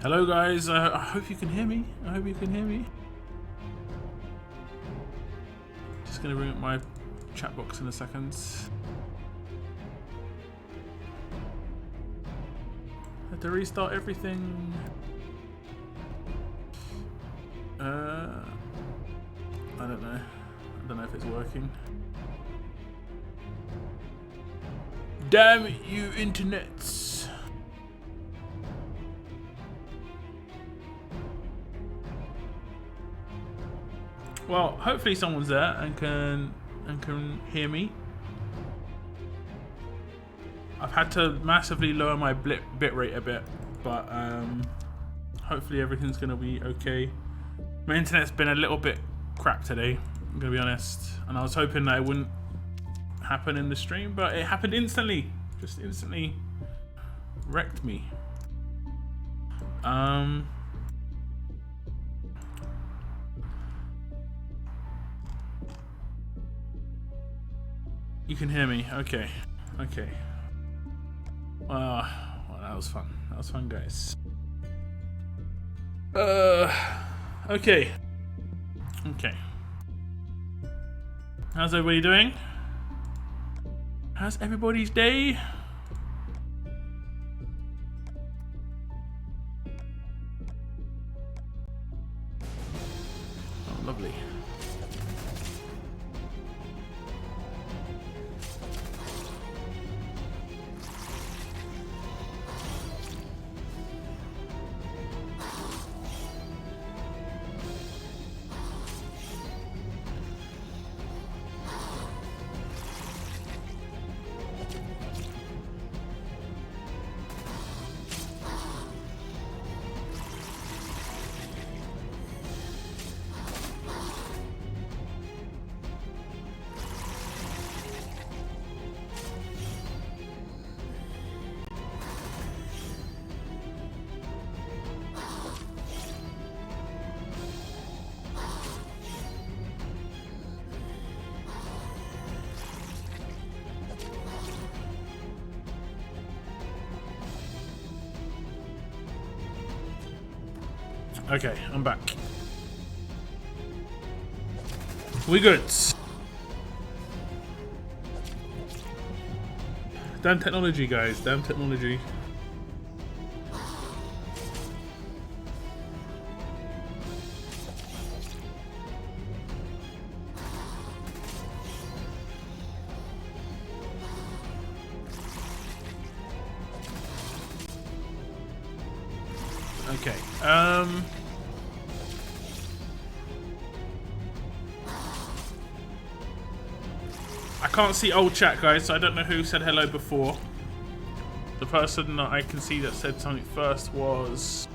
Hello guys, I hope you can hear me. I hope you can hear me. Just gonna bring up my chat box in a second. Had to restart everything. I don't know. I don't know if it's working. Damn you, internets! Well, hopefully someone's there and can hear me. I've had to massively lower my bitrate a bit, but hopefully everything's gonna be okay. My internet's been a little bit crap today, I'm gonna be honest, and I was hoping that it wouldn't happen in the stream, but it happened instantly. Just instantly wrecked me. You can hear me, okay, okay. Well, that was fun. That was fun, guys. Okay. Okay. How's everybody doing? How's everybody's day? Oh, lovely. Okay, I'm back. We good. Damn technology, guys. Damn technology. Okay. I can't see old chat, guys, so I don't know who said hello before. The person that I can see that said something first was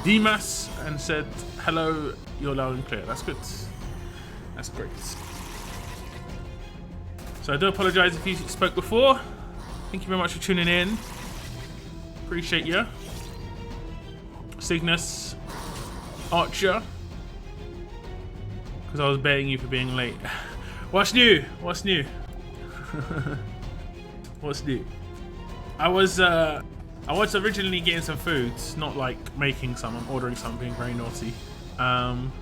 Dimas and said, hello, you're loud and clear. That's good. That's great. So I do apologize if you spoke before. Thank you very much for tuning in. Appreciate you. Cygnus, Archer, because I was baiting you for being late. What's new? What's new? What's new? I was originally getting some foods, not like making some. I'm ordering some, being very naughty. And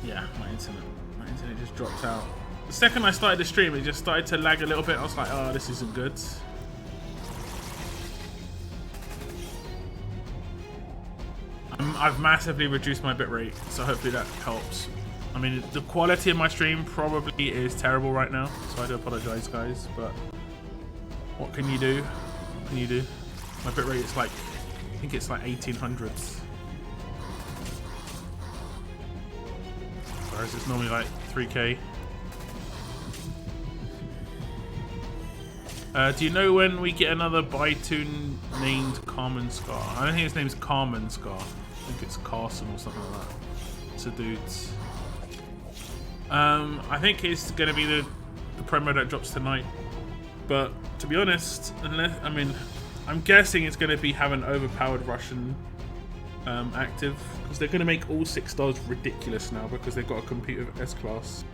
yeah, my internet just dropped out. The second I started the stream, it just started to lag a little bit. I was like, oh, this isn't good. I've massively reduced my bitrate, so hopefully that helps. I mean, the quality of my stream probably is terrible right now, so I do apologize, guys, but what can you do? What can you do? My bitrate is like, I think it's like 1800s. Whereas it's normally like 3K. Do you know when we get another Bytoon named Carmen Scar? I don't think his name's Carmen Scar. I think it's Carson or something like that. It's a dude. I think it's going to be the promo that drops tonight. But to be honest, I'm guessing it's going to be have an overpowered Russian active, because they're going to make all 6 stars ridiculous now because they've got to compete with S-Class.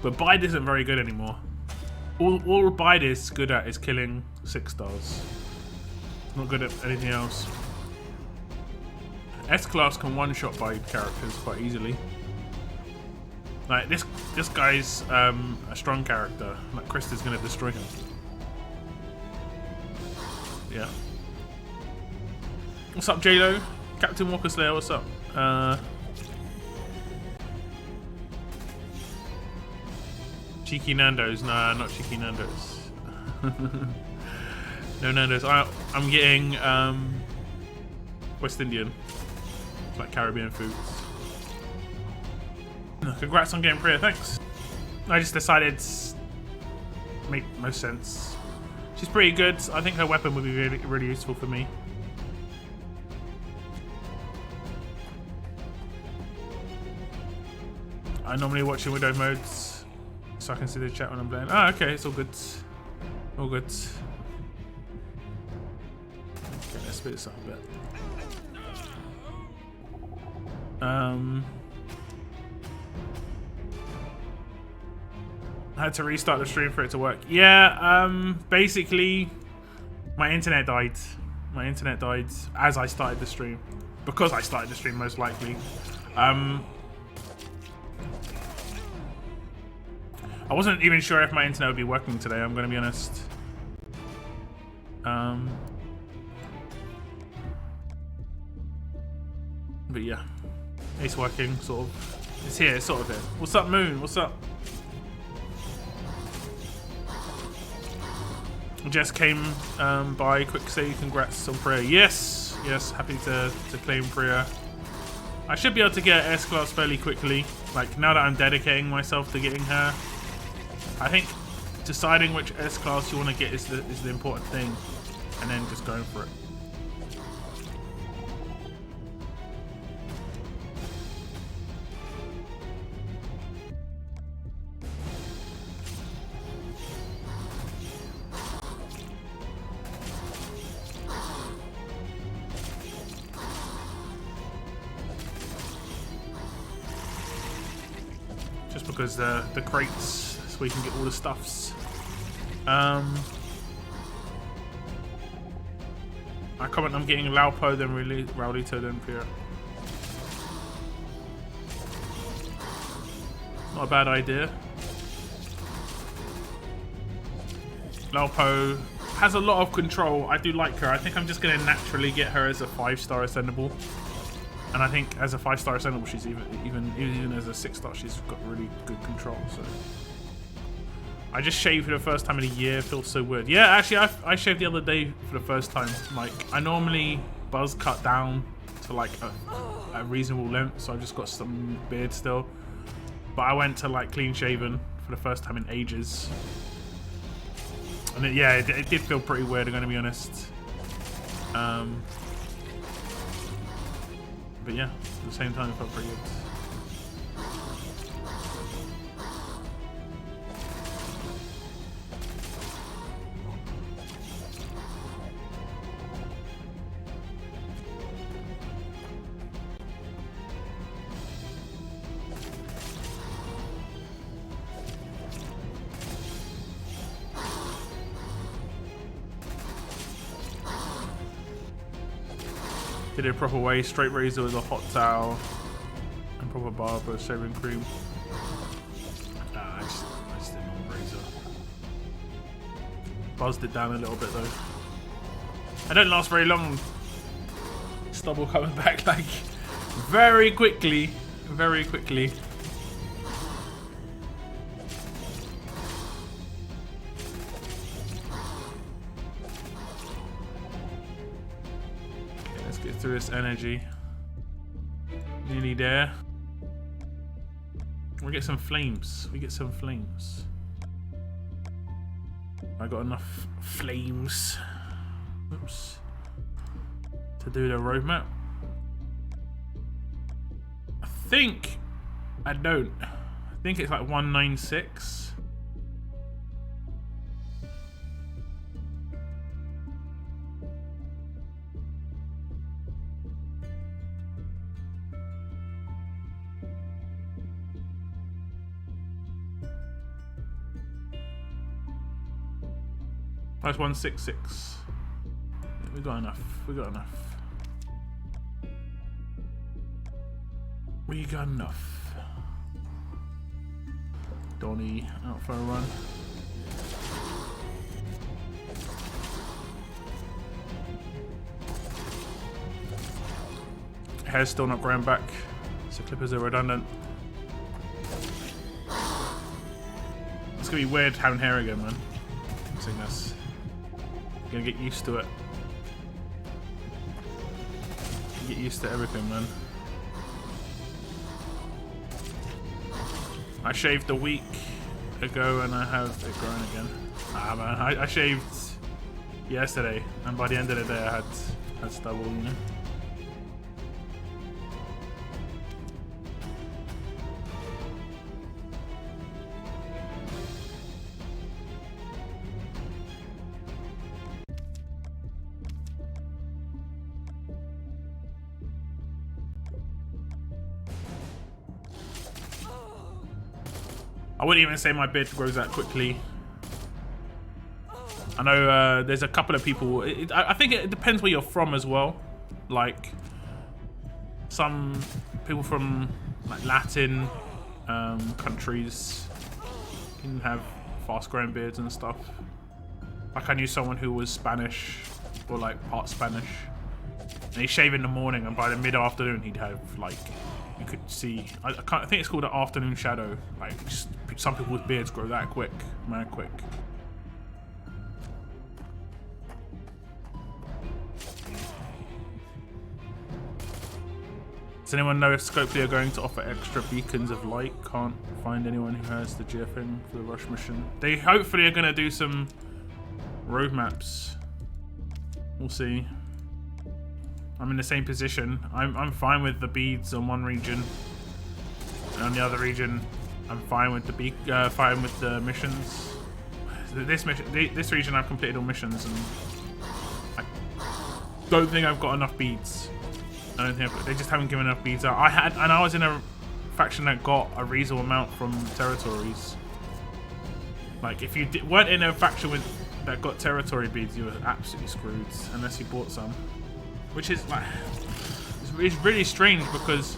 But Bide isn't very good anymore. All Bide is good at is killing 6 stars. It's not good at anything else. S-Class can one-shot Bide characters quite easily. Like, this guy's a strong character. Like, Krista's gonna destroy him. Yeah. What's up, J-Lo? Captain Walker Slayer, what's up? Cheeky Nando's. Nah, not Cheeky Nando's. No Nando's. I'm getting West Indian. It's like Caribbean foods. Congrats on getting Priya, thanks. I just decided make most sense. She's pretty good. I think her weapon would be really, really useful for me. I normally watch in window modes, so I can see the chat when I'm playing. Oh, okay, it's all good. All good. Okay, let's speed this up a bit. I had to restart the stream for it to work. Yeah, basically, my internet died. My internet died as I started the stream. Because I started the stream, most likely. I wasn't even sure if my internet would be working today, I'm gonna be honest. But yeah, it's working, sort of. It's here, it's sort of here. What's up, Moon? What's up? Jess came by. Quick say congrats on Priya. Yes, yes, happy to claim Priya. I should be able to get S-Class fairly quickly. Like, now that I'm dedicating myself to getting her. I think deciding which S-Class you want to get is the important thing. And then just going for it. Because the crates, so we can get all the stuffs. I comment I'm getting Laupo, then Raulito, then Priya. Not a bad idea. Laupo has a lot of control. I do like her. I think I'm just going to naturally get her as a 5-star ascendable. And I think as a 5-star ascendable, she's even as a 6-star, she's got really good control. So I just shaved for the first time in a year. It feels so weird. Yeah, actually, I shaved the other day for the first time. Like, I normally buzz cut down to like a reasonable length, so I've just got some beard still. But I went to like clean shaven for the first time in ages, and it did feel pretty weird. I'm gonna be honest. But yeah, at the same time, it felt pretty good. Did it a proper way, straight razor with a hot towel and proper barber shaving cream. I just did normal razor. Buzzed it down a little bit though. I don't last very long. Stubble coming back like very quickly, very quickly. Through this energy. Nearly there. We get some flames. We get some flames. I got enough flames. Oops. To do the roadmap. I think I don't. I think it's like 196. That's 166. We got enough. We got enough. We got enough. Donnie out for a run. Hair's still not growing back, so clippers are redundant. It's gonna be weird having hair again, man. I'm saying this. I'm gonna get used to it. Get used to everything, man. I shaved a week ago and I have it growing again. Ah man, I shaved yesterday and by the end of the day I had stubble, you know. I wouldn't even say my beard grows that quickly. I know there's a couple of people. I think it depends where you're from as well. Like some people from like Latin countries can have fast-growing beards and stuff. Like I knew someone who was Spanish or like part Spanish, and he'd shave in the morning, and by the mid-afternoon he'd have like. You could see, I think it's called an afternoon shadow. Like, just, some people's beards grow that quick, mad quick. Does anyone know if Scopely are going to offer extra beacons of light? Can't find anyone who has the gear thing for the rush mission. They hopefully are going to do some roadmaps. We'll see. I'm in the same position. I'm fine with the beads on one region, and on the other region, I'm fine with the missions. This region, I've completed all missions, and I don't think I've got enough beads. I don't think they just haven't given enough beads out. I was in a faction that got a reasonable amount from territories. Like if you weren't in a faction that got territory beads, you were absolutely screwed unless you bought some. Which is like, it's really strange because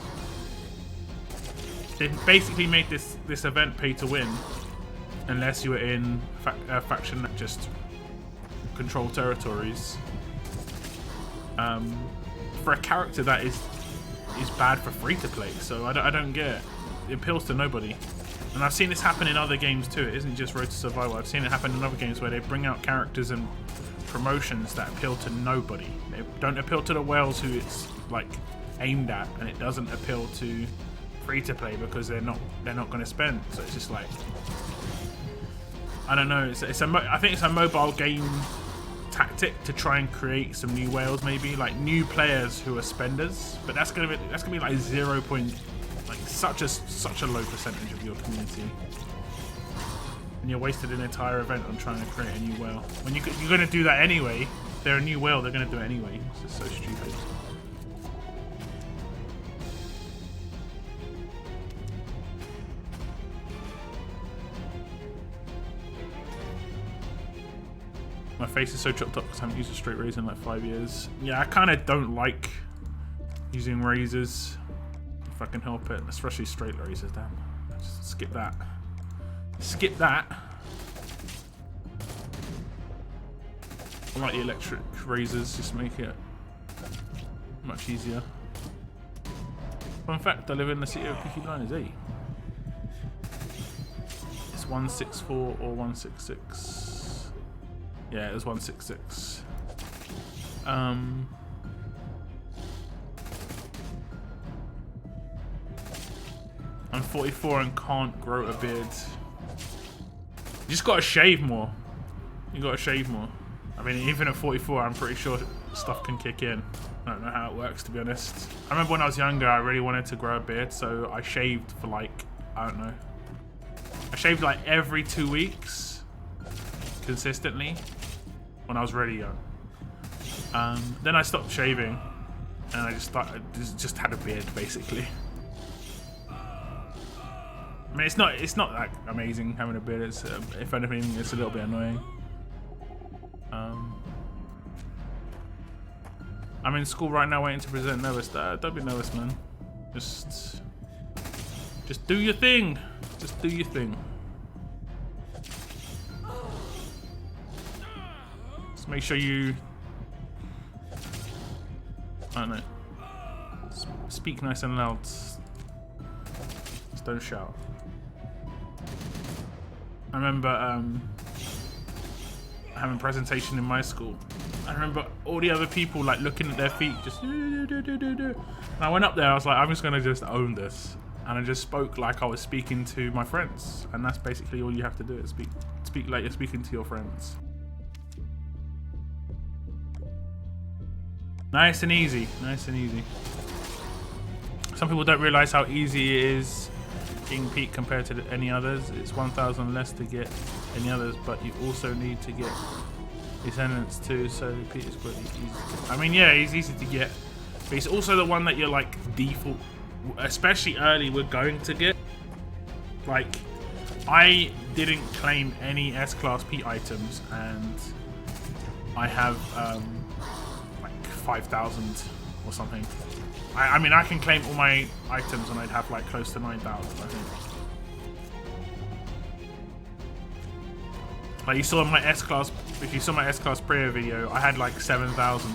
they basically made this event pay to win, unless you were in a faction that just control territories. For a character that is bad for free to play, so I don't get it. It appeals to nobody, and I've seen this happen in other games too. It isn't just Road to Survival. I've seen it happen in other games where they bring out characters and promotions that appeal to nobody. They don't appeal to the whales who it's like aimed at, and it doesn't appeal to free to play because they're not going to spend. So it's just like, I don't know. I think it's a mobile game tactic to try and create some new whales, maybe like new players who are spenders. But that's gonna be like 0. Like such a low percentage of your community. And you're wasted an entire event on trying to create a new whale. When you're going to do that anyway, they're a new whale, they're going to do it anyway. It's just so stupid. My face is so chopped up because I haven't used a straight razor in like 5 years. Yeah, I kind of don't like using razors if I can help it, especially straight razors. Damn, just skip that. Skip that. I like the electric razors, just make it much easier. Fun fact, I live in the city of Peaky Blinders, eh? It's 164 or 166. Yeah, it was 166. I'm 44 and can't grow a beard. You just gotta shave more. You gotta shave more. I mean, even at 44, I'm pretty sure stuff can kick in. I don't know how it works, to be honest. I remember when I was younger, I really wanted to grow a beard, so I shaved for like, I don't know. I shaved like every 2 weeks, consistently, when I was really young. Then I stopped shaving, and I just had a beard, basically. I mean, it's not like amazing having a beard. It's, if anything, it's a little bit annoying. I'm in school right now waiting to present Novus. Don't be nervous, man. Just do your thing. Just do your thing. Just make sure you, I don't know, speak nice and loud. Just don't shout. I remember having a presentation in my school. I remember all the other people like looking at their feet, just and I went up there. I was like, I'm just gonna just own this, and I just spoke like I was speaking to my friends, and that's basically all you have to do is speak like you're speaking to your friends. Nice and easy, nice and easy. Some people don't realize how easy it is getting Pete compared to any others. It's 1,000 less to get any others, but you also need to get Descendants too, so Pete is pretty easy. I mean, yeah, he's easy to get, but he's also the one that you're like default, especially early, we're going to get. Like, I didn't claim any S-Class Pete items, and I have like 5,000 or something. I mean, I can claim all my items and I'd have like close to 9,000, I think. Like you saw my S-Class, if you saw my S-Class Priya video, I had like 7,000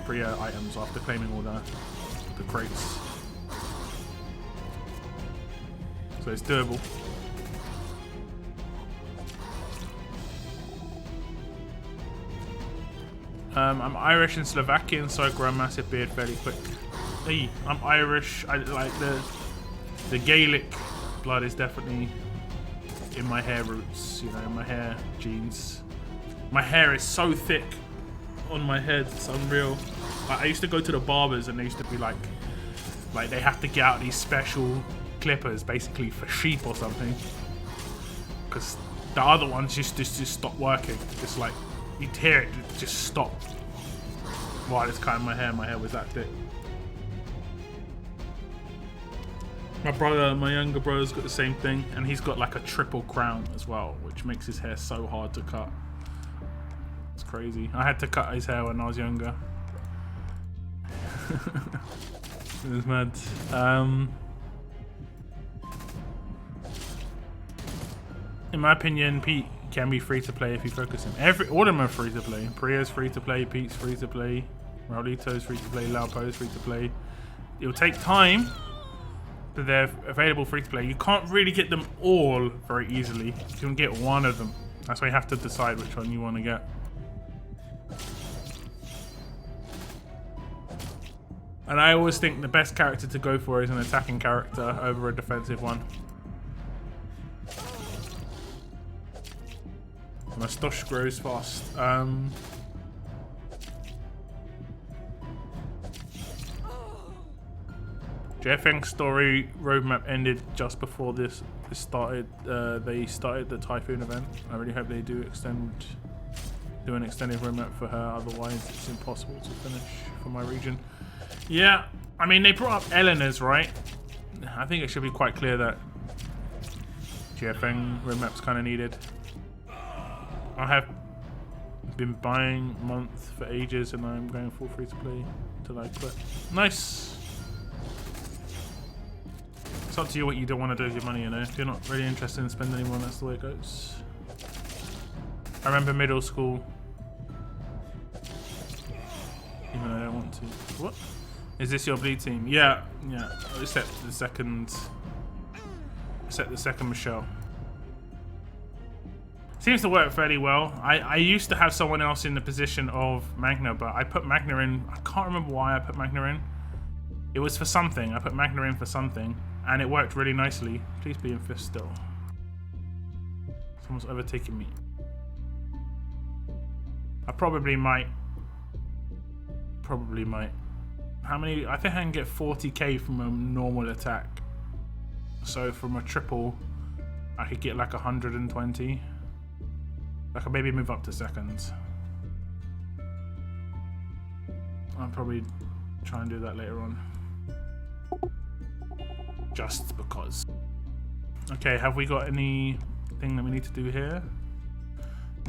Priya items after claiming all the crates. So it's doable. I'm Irish and Slovakian, so I grow a massive beard fairly quick. Hey, I'm Irish. I like the Gaelic blood is definitely in my hair roots, you know, my hair genes. My hair is so thick on my head, it's unreal. Like, I used to go to the barbers and they used to be like they have to get out these special clippers basically for sheep or something, because the other ones just stop working. Just like you'd hear it just stop while it's cutting my hair was that thick. My younger brother's got the same thing, and he's got like a triple crown as well, which makes his hair so hard to cut. It's crazy. I had to cut his hair when I was younger. It was mad. In my opinion, Pete can be free to play if you focus him. All of them are free to play. Priya's free to play, Pete's free to play, Raulito's free to play, Laupo's free to play. It'll take time, but they're available free to play. You can't really get them all very easily. You can get one of them. That's why you have to decide which one you want to get. And I always think the best character to go for is an attacking character over a defensive one. My stush grows fast. JFN's story roadmap ended just before this started. They started the Typhoon event. I really hope they do an extended roadmap for her. Otherwise, it's impossible to finish for my region. Yeah, I mean, they brought up Eleanor's, right? I think it should be quite clear that JFN roadmap's kind of needed. I have been buying month for ages, and I'm going full free to play till I quit. Nice. It's up to you what you don't want to do with your money, you know. If you're not really interested in spending any more, that's the way it goes. I remember middle school. Even though I don't want to. What? Is this your bleed team? Yeah, yeah. Except the second Michelle. Seems to work fairly well. I used to have someone else in the position of Magna, but I put Magna in. I can't remember why I put Magna in. It was for something. I put Magna in for something, and it worked really nicely. Please be in fifth still. Someone's overtaking me. I probably might. How many? I think I can get 40k from a normal attack. So from a triple, I could get like 120. I could maybe move up to seconds. I'll probably try and do that later on. Just because. Okay, have we got anything that we need to do here?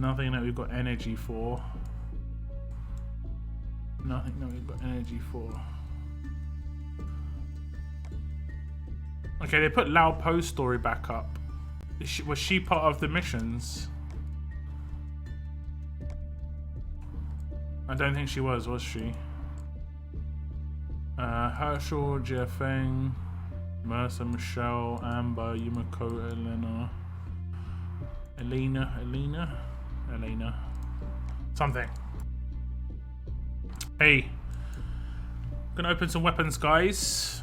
Nothing that we've got energy for. Nothing that we've got energy for. Okay, they put Lao Po's story back up. Was she part of the missions? I don't think she was she? Herschel, Jiafeng, Mercer, Michelle, Amber, Yumiko, Elena. Something. Hey. Gonna open some weapons, guys.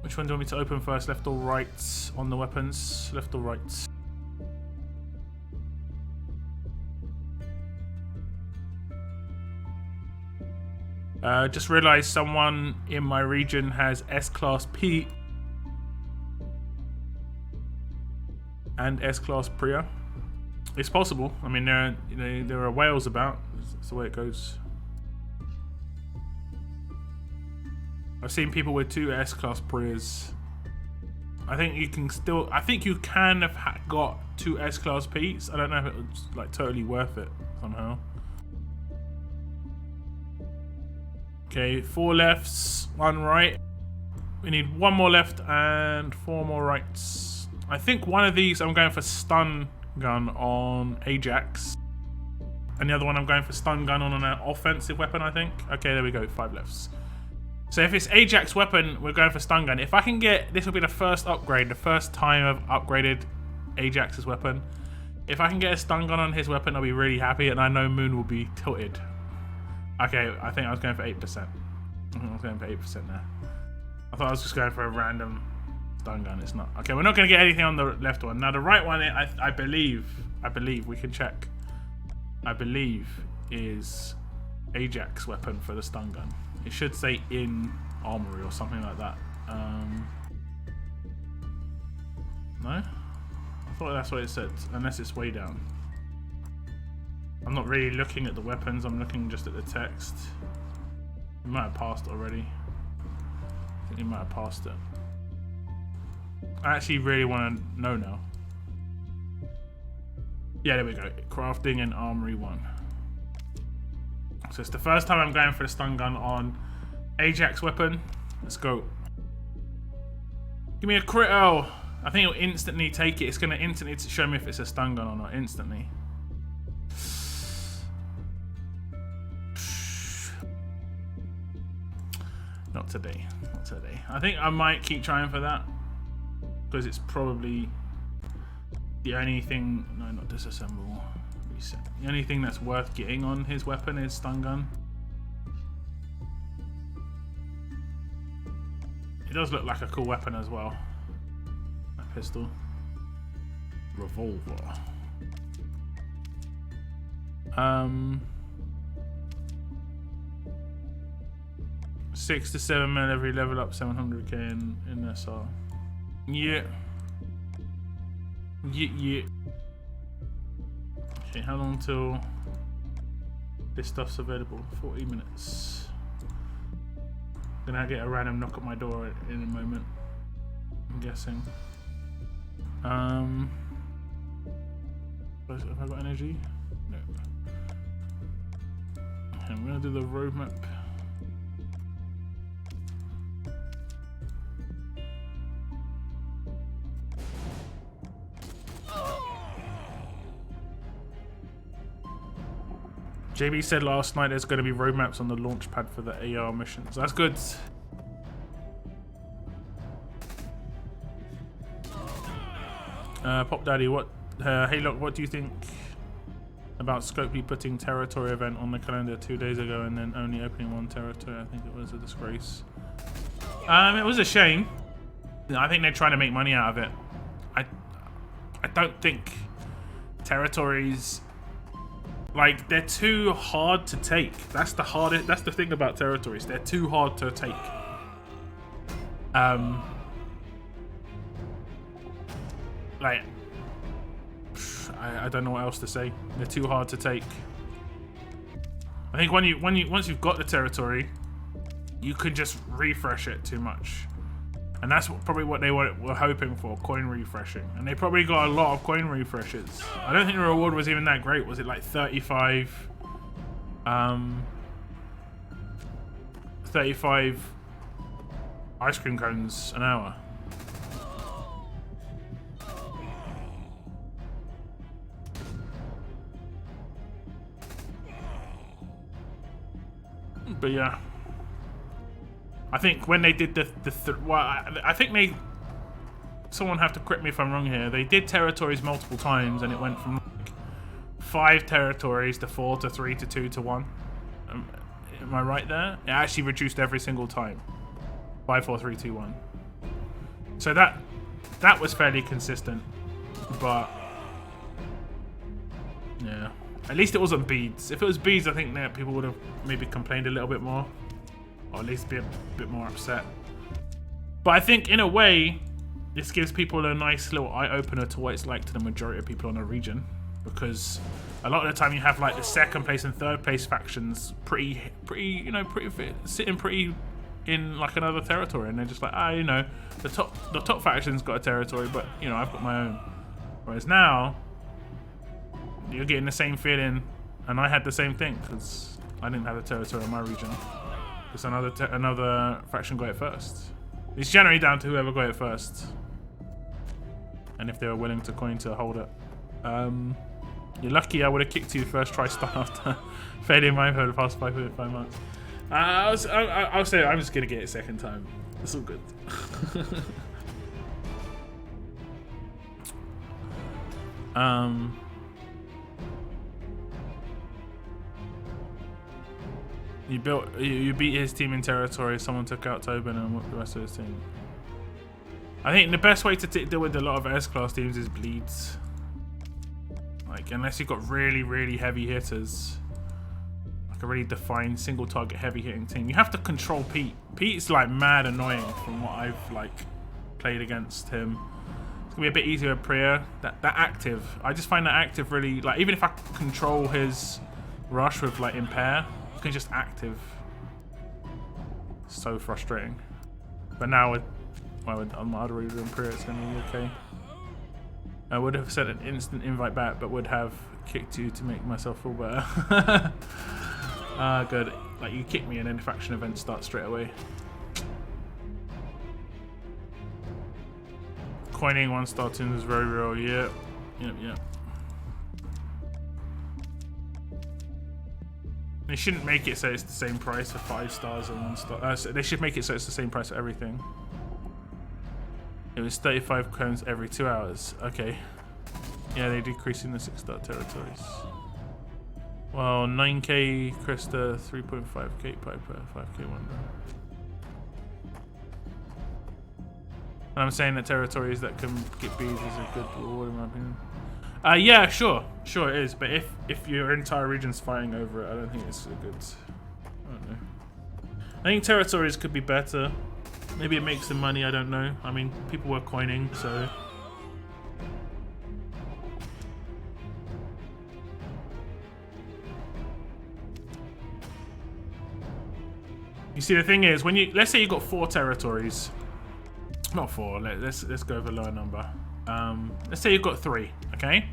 Which one do you want me to open first? Left or right on the weapons? Left or right? Just realized someone in my region has S-Class P and S-Class Priya. It's possible. I mean, there are whales about. That's the way it goes. I've seen people with 2 S-Class Priyas. I think you can still. I think you can have got 2 S-Class Ps. I don't know if it was like totally worth it somehow. Okay, 4 lefts, 1 right. We need 1 more left and 4 more rights. I think one of these I'm going for stun gun on Ajax. And the other one I'm going for stun gun on an offensive weapon, I think. Okay, there we go, 5 lefts. So if it's Ajax weapon, we're going for stun gun. If I can get, this will be the first upgrade, the first time I've upgraded Ajax's weapon. If I can get a stun gun on his weapon, I'll be really happy, and I know Moon will be tilted. Okay, I think I was going for 8%. I was going for 8% there. I thought I was just going for a random stun gun. It's not. Okay, we're not going to get anything on the left one. Now the right one, I believe we can check. I believe is Ajax weapon for the stun gun. It should say in armory or something like that. No? I thought that's what it said, unless it's way down. I'm not really looking at the weapons, I'm looking just at the text. You might have passed already. I think you might have passed it. I actually really want to know now. Yeah, there we go. Crafting and Armory 1. So it's the first time I'm going for the stun gun on Ajax weapon. Let's go. Give me a crit. Oh, I think it'll instantly take it. It's going to instantly show me if it's a stun gun or not. Instantly. Not today. Not today. I think I might keep trying for that. Because it's probably the only thing... No, not disassemble. Reset. The only thing that's worth getting on his weapon is stun gun. It does look like a cool weapon as well. A pistol. Revolver. 6 to 7 mil every level up, 700k in SR. Yeah. Yeah. Okay, how long till this stuff's available? 40 minutes. Gonna get a random knock at my door in a moment, I'm guessing. Have I got energy? No. Okay, I'm gonna do the roadmap. JB said last night there's going to be roadmaps on the launch pad for the AR missions. That's good. Pop Daddy, what? Hey, look, what do you think about Scopely putting territory event on the calendar 2 days ago and then only opening 1 territory? I think it was a disgrace. It was a shame. I think they're trying to make money out of it. I don't think territories. Like, they're too hard to take. That's the thing about territories. They're too hard to take. Like, I don't know what else to say. They're too hard to take. I think once you've got the territory, you could just refresh it too much. And that's probably what they were hoping for, coin refreshing. And they probably got a lot of coin refreshes. I don't think the reward was even that great. Was it like 35 ice cream cones an hour? But yeah, I think when they did I think they, someone have to correct me if I'm wrong here, they did territories multiple times and it went from like 5 territories to 4 to 3 to 2 to 1. Am I right there? It actually reduced every single time. 5, 4, 3, 2, 1. So that was fairly consistent, but yeah. At least it wasn't beads. If it was beads, I think that people would have maybe complained a little bit more, or at least be a bit more upset. But I think in a way, this gives people a nice little eye-opener to what it's like to the majority of people in a region, because a lot of the time you have like the second place and third place factions sitting pretty in like another territory, and they're just like, you know, the top faction's got a territory, but you know, I've got my own. Whereas now, you're getting the same feeling, and I had the same thing because I didn't have a territory in my region. Because another faction got it first. It's generally down to whoever got it first, and if they were willing to coin to hold it. You're lucky I would have kicked you first try start after failing mine for the past 5 months. I'll say I'm just gonna get it second time. It's all good. You beat his team in territory. Someone took out Tobin and the rest of his team. I think the best way to deal with a lot of S-class teams is bleeds. Like, unless you've got really heavy hitters, like a really defined single target heavy hitting team, you have to control Pete. Pete's like mad annoying from what I've like played against him. It's gonna be a bit easier with Priya. That active, I just find that active really, like, even if I control his rush with like impair, you can just active. So frustrating. But now with Armory and Priya, it's gonna be okay. I would have sent an instant invite back, but would have kicked you to make myself feel better. Good. Like, you kick me and then faction event starts straight away. Coining 1-star tunes is very real. Yep. They shouldn't make it so it's the same price for 5 stars and 1 star. So they should make it so it's the same price for everything. It was 35 cones every 2 hours. Okay. Yeah, they're decreasing the 6-star territories. Well, 9k Krista, 3.5k Piper, 5k Wonder. And I'm saying that territories that can get beads is a good reward in my opinion. Yeah, sure it is. But if your entire region's fighting over it, I don't think it's a good. I don't know. I think territories could be better. Maybe it makes some money, I don't know. I mean, people were coining, so. You see, the thing is, when you, let's say you got 4 territories. Not 4, let's go with a lower number. Let's say you've got 3, okay?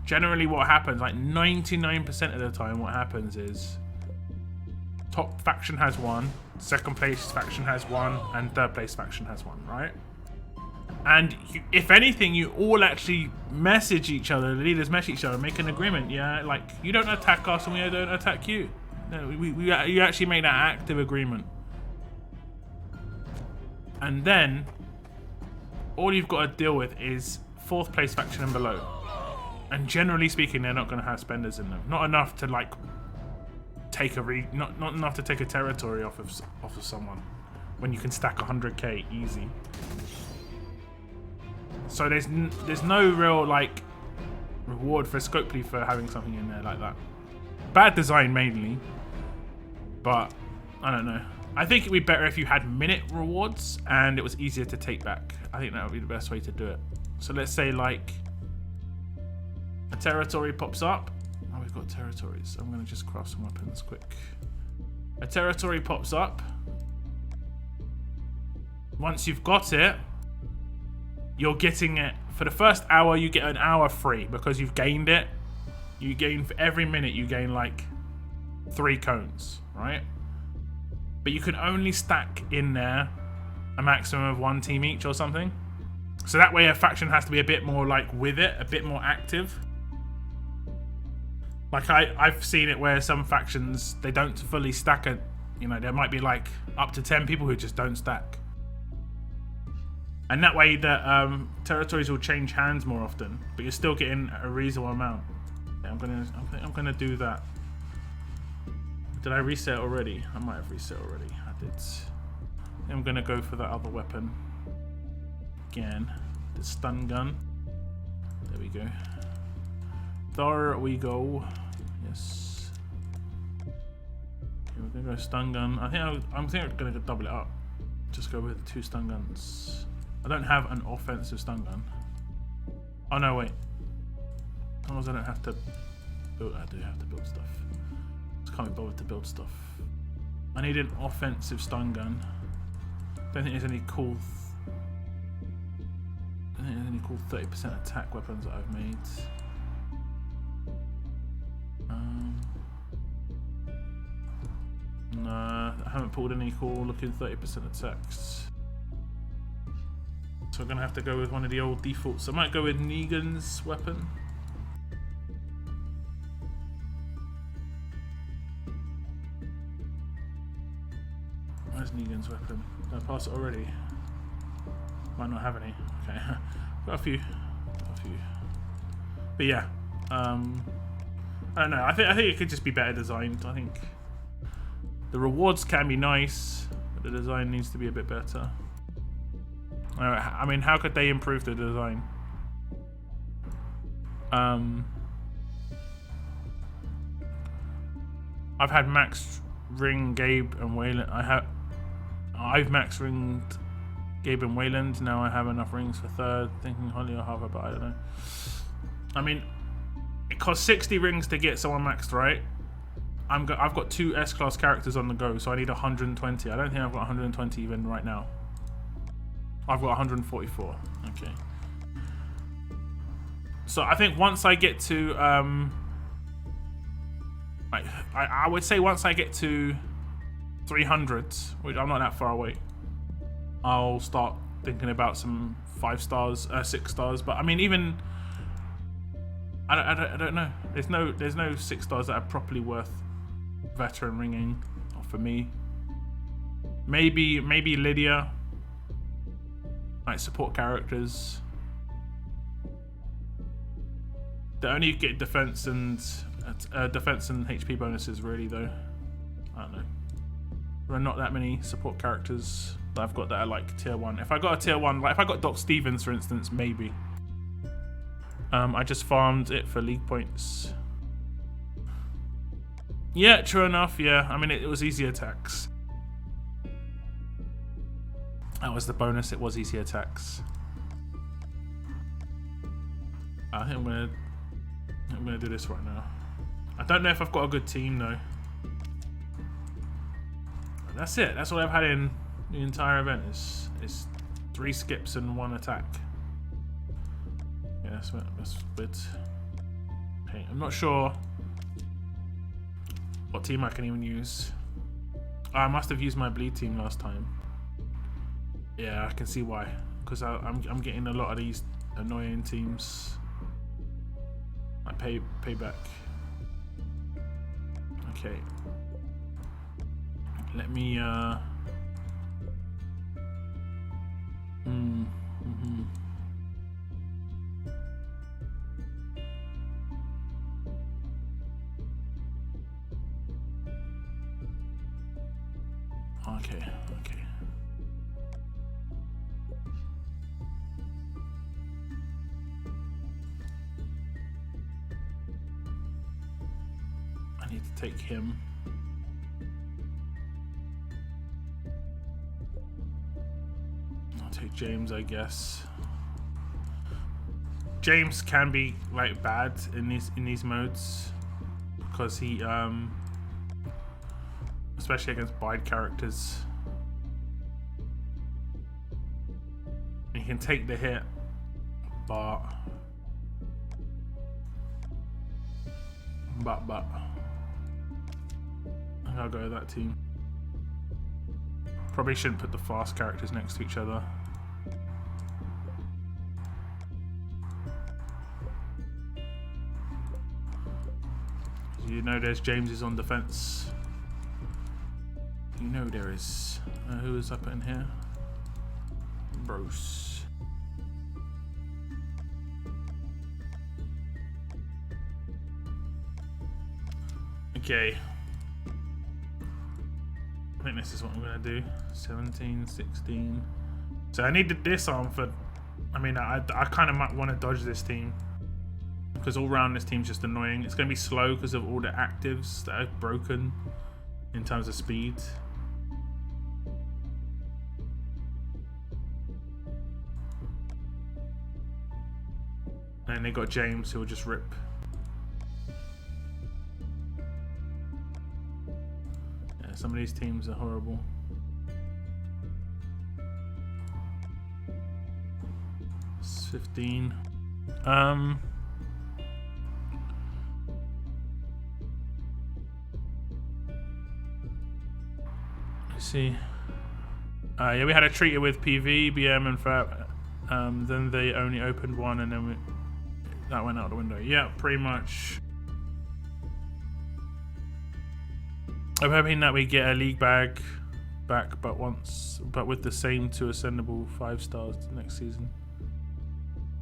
Generally what happens, like 99% of the time what happens is top faction has 1, second place faction has 1, and third place faction has 1, right? And if anything, you all actually message each other, the leaders message each other, make an agreement, yeah? Like, you don't attack us and we don't attack you. No, you actually make that active agreement. And then, all you've got to deal with is 4th place faction and below. And generally speaking, they're not going to have spenders in them. Not enough to like take not enough to take a territory off of someone when you can stack 100k easy. So there's no real like reward for Scopely for having something in there like that. Bad design mainly, but I don't know. I think it'd be better if you had minute rewards and it was easier to take back. I think that would be the best way to do it. So let's say like a territory pops up. Oh, we've got territories. I'm gonna just craft some weapons quick. A territory pops up. Once you've got it, you're getting it for the first hour. You get an hour free because you've gained it. You gain for every minute. You gain like 3 cones, right? But you can only stack in there a maximum of 1 team each or something. So that way, a faction has to be a bit more like with it, a bit more active. Like I've seen it where some factions, they don't fully stack it. You know, there might be like up to 10 people who just don't stack. And that way the territories will change hands more often, but you're still getting a reasonable amount. Yeah, I'm gonna do that. Did I reset already? I might have reset already. I did. I'm gonna go for that other weapon. Again, the stun gun. There we go. There we go. Yes. Okay, we're gonna go stun gun. I think I'm gonna double it up. Just go with 2 stun guns. I don't have an offensive stun gun. Oh no, wait. As long as I don't have to build, I do have to build stuff. Just can't be bothered to build stuff. I need an offensive stun gun. Don't think there's any cool. I think there's any cool 30% attack weapons that I've made. Nah, I haven't pulled any cool looking 30% attacks. So I'm gonna have to go with one of the old defaults. I might go with Negan's weapon. Where's Negan's weapon? Did I pass it already? Might not have any. Okay, got a few. But yeah, I don't know. I think it could just be better designed. I think the rewards can be nice, but the design needs to be a bit better. I mean, how could they improve the design? I've had max ring Gabe and Wayland. I've max ringed Gabe and Wayland. Now I have enough rings for 3rd. Thinking Holly or Harvard, but I don't know. I mean, it costs 60 rings to get someone maxed, right? I've got 2 S-class characters on the go, so I need 120. I don't think I've got 120 even right now. I've got 144. Okay. So I think once I get to I would say once I get to 300, which I'm not that far away, I'll start thinking about some 5 stars, 6 stars. But I mean, even I don't know. There's no 6 stars that are properly worth veteran ringing for me. Maybe Lydia, like support characters. They only get defense and HP bonuses, really, though. I don't know. There are not that many support characters that I've got that are like tier 1. If I got a tier 1, like if I got Doc Stevens, for instance, maybe. I just farmed it for league points. Yeah, true enough. Yeah, I mean it was easy attacks. That was the bonus. It was easy attacks. I think I'm gonna do this right now. I don't know if I've got a good team though. That's it. That's all I've had in the entire event. Is 3 skips and 1 attack. Yeah, that's good. Okay, I'm not sure what team I can even use. Oh, I must have used my bleed team last time. Yeah, I can see why. Because I'm getting a lot of these annoying teams. I pay back. Okay. Let me Okay. I need to take him. I'll take James, I guess. James can be like bad in these modes because he especially against bide characters. can take the hit, but I'll go with that team. Probably shouldn't put the fast characters next to each other. You know there's James on defense. You know there is. Who is up in here? Bruce. Okay. I think this is what I'm gonna do. 17, 16. So I need the disarm for. I mean, I kind of might want to dodge this team because all round this team's just annoying. It's gonna be slow because of all the actives that are broken in terms of speed. And they got James who will just rip. Yeah, some of these teams are horrible. It's 15. Let's see. Yeah, we had a treaty with PV, BM, and FAP. Then they only opened one, and then that went out the window. Yeah, pretty much. I'm hoping that we get a league bag back, but with the same 2 ascendable 5 stars next season.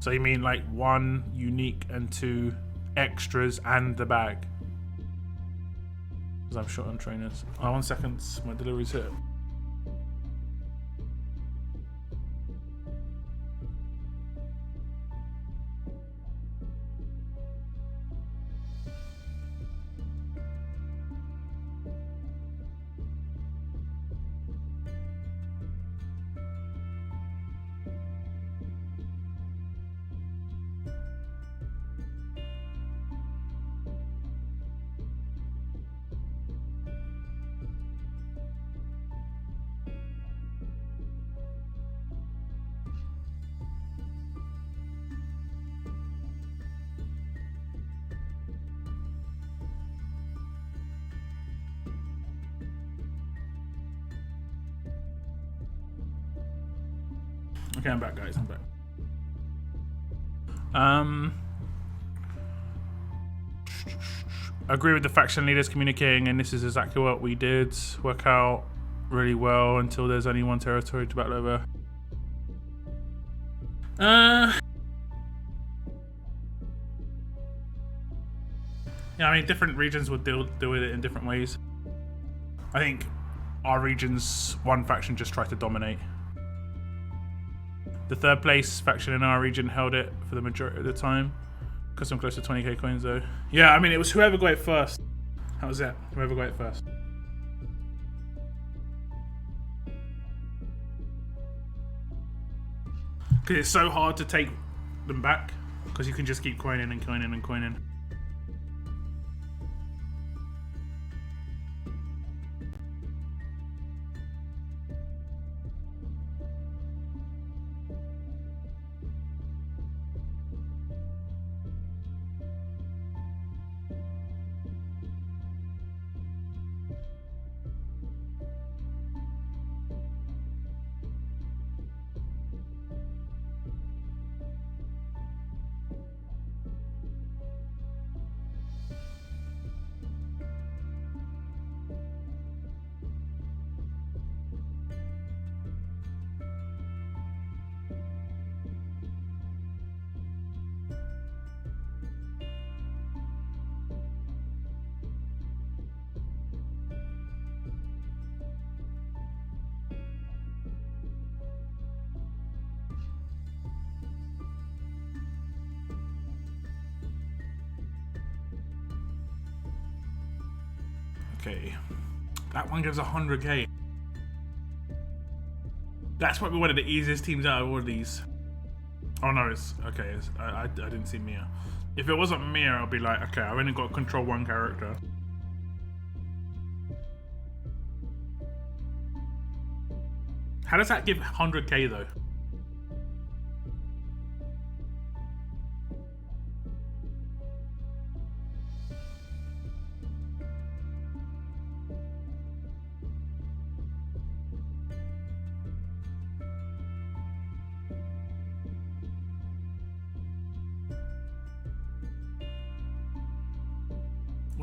So you mean like 1 unique and 2 extras and the bag? Because I'm short on trainers. Oh, 1 second, my delivery's here. Okay, I'm back, guys. I'm back. I agree with the faction leaders communicating, and this is exactly what we did. Work out really well until there's only 1 territory to battle over. Yeah, I mean, different regions would deal with it in different ways. I think our region's 1 faction just tried to dominate. The 3rd place faction in our region held it for the majority of the time. Because I'm close to 20k coins though. Yeah, I mean, it was whoever got it first. That was it. Whoever got it first. Because it's so hard to take them back. Because you can just keep coining and coining and coining. Okay, that one gives 100k. That's probably one of the easiest teams out of all of these. Oh no, it's okay. I didn't see Mia. If it wasn't Mia, I'll be like, okay, I've only got to control 1 character. How does that give 100k though?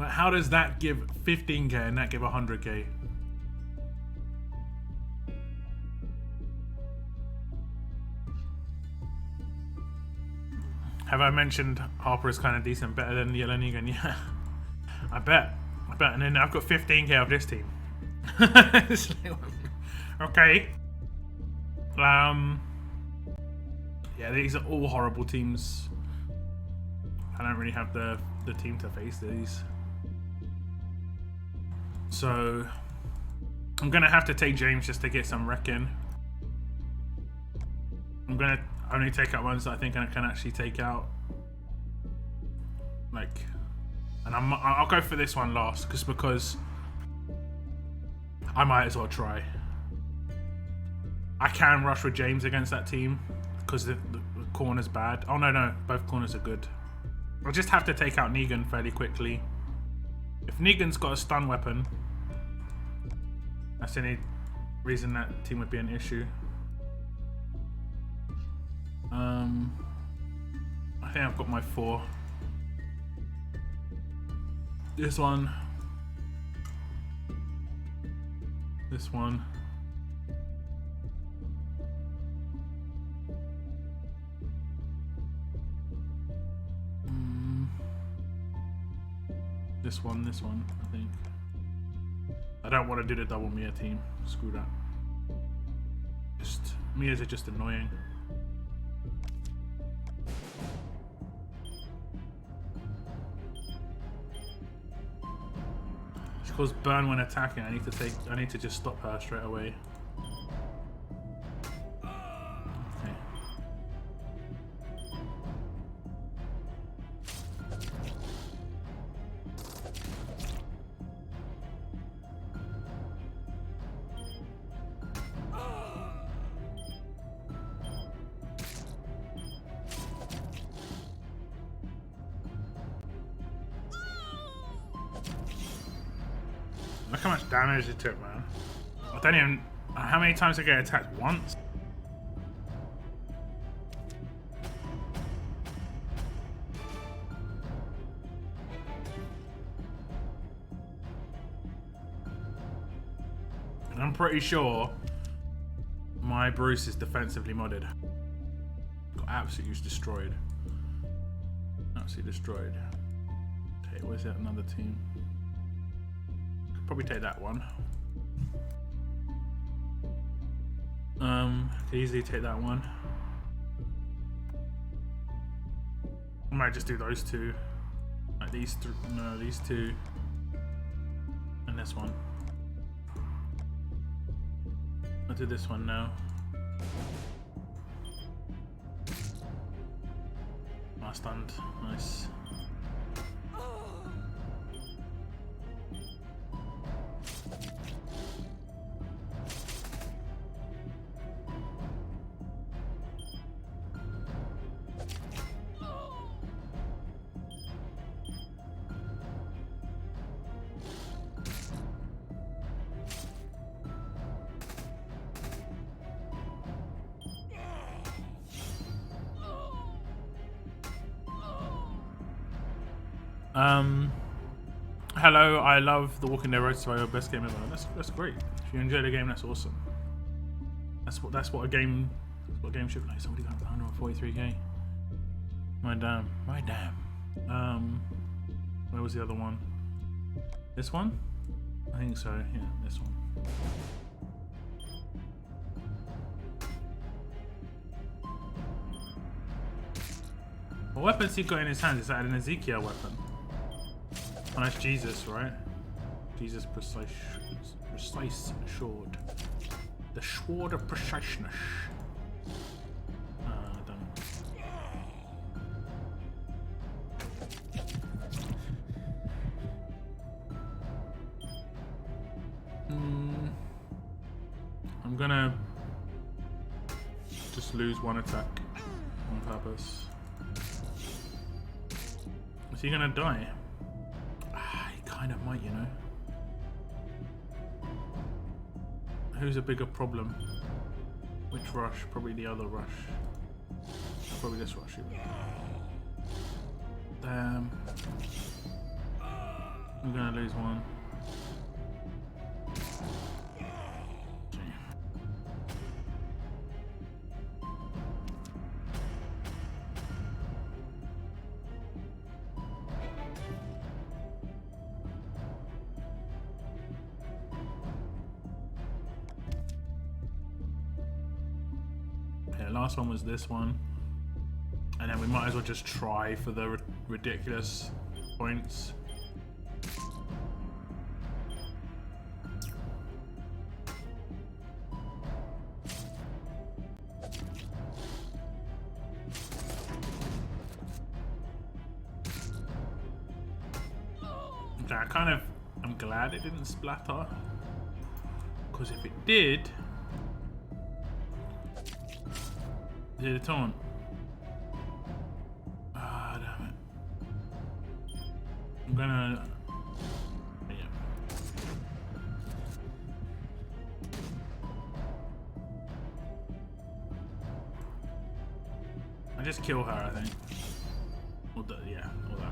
Like, how does that give 15k and that give 100k? Have I mentioned Harper is kind of decent, better than Yelenigan? Yeah, I bet. And then I've got 15k of this team. Okay. Yeah, these are all horrible teams. I don't really have the team to face these. So I'm gonna have to take James just to get some wrecking. I'm gonna only take out ones that I think I can actually take out. Like, and I'll go for this one last, because I might as well try. I can rush with James against that team because the corner's bad. Oh no, both corners are good. I'll just have to take out Negan fairly quickly. If Negan's got a stun weapon, that's the only reason that team would be an issue. I think I've got my 4. This one. This one. This one, I think. I don't want to do the double Mia team. Screw that. Mia's are just annoying. She causes burn when attacking. I need to just stop her straight away. Okay. Look how much damage it took, man. I don't even... How many times did I get attacked? Once? And I'm pretty sure my Bruce is defensively modded. Got absolutely destroyed. Absolutely destroyed. Okay, where's that another team? Probably take that one. Could easily take that one. I might just do those two. Like these three. No, these two. And this one. I'll do this one now. Stunned. Nice. Hello, I love The Walking Dead Road Survivor, best game ever. That's great. If you enjoy the game, that's awesome. That's what a game should be like. Somebody got 143k. My damn. Where was the other one? This one? I think so. Yeah, this one. What weapons he got in his hands? Is that an Ezekiel weapon? Oh, that's Jesus, right? Jesus precise sword. The sword of preciseness. I'm gonna just lose one attack on purpose. Is he gonna die? He kind of might, you know. Who's a bigger problem? Which rush? Probably the other rush. Probably this rush even. Damn. We're gonna lose one. Okay, last one was this one. And then we might as well just try for the ridiculous points. Okay, I'm glad it didn't splatter. Because if it did, did it taunt? Ah, damn it. I'm gonna... Yeah. I just kill her, I think. Or yeah, all that.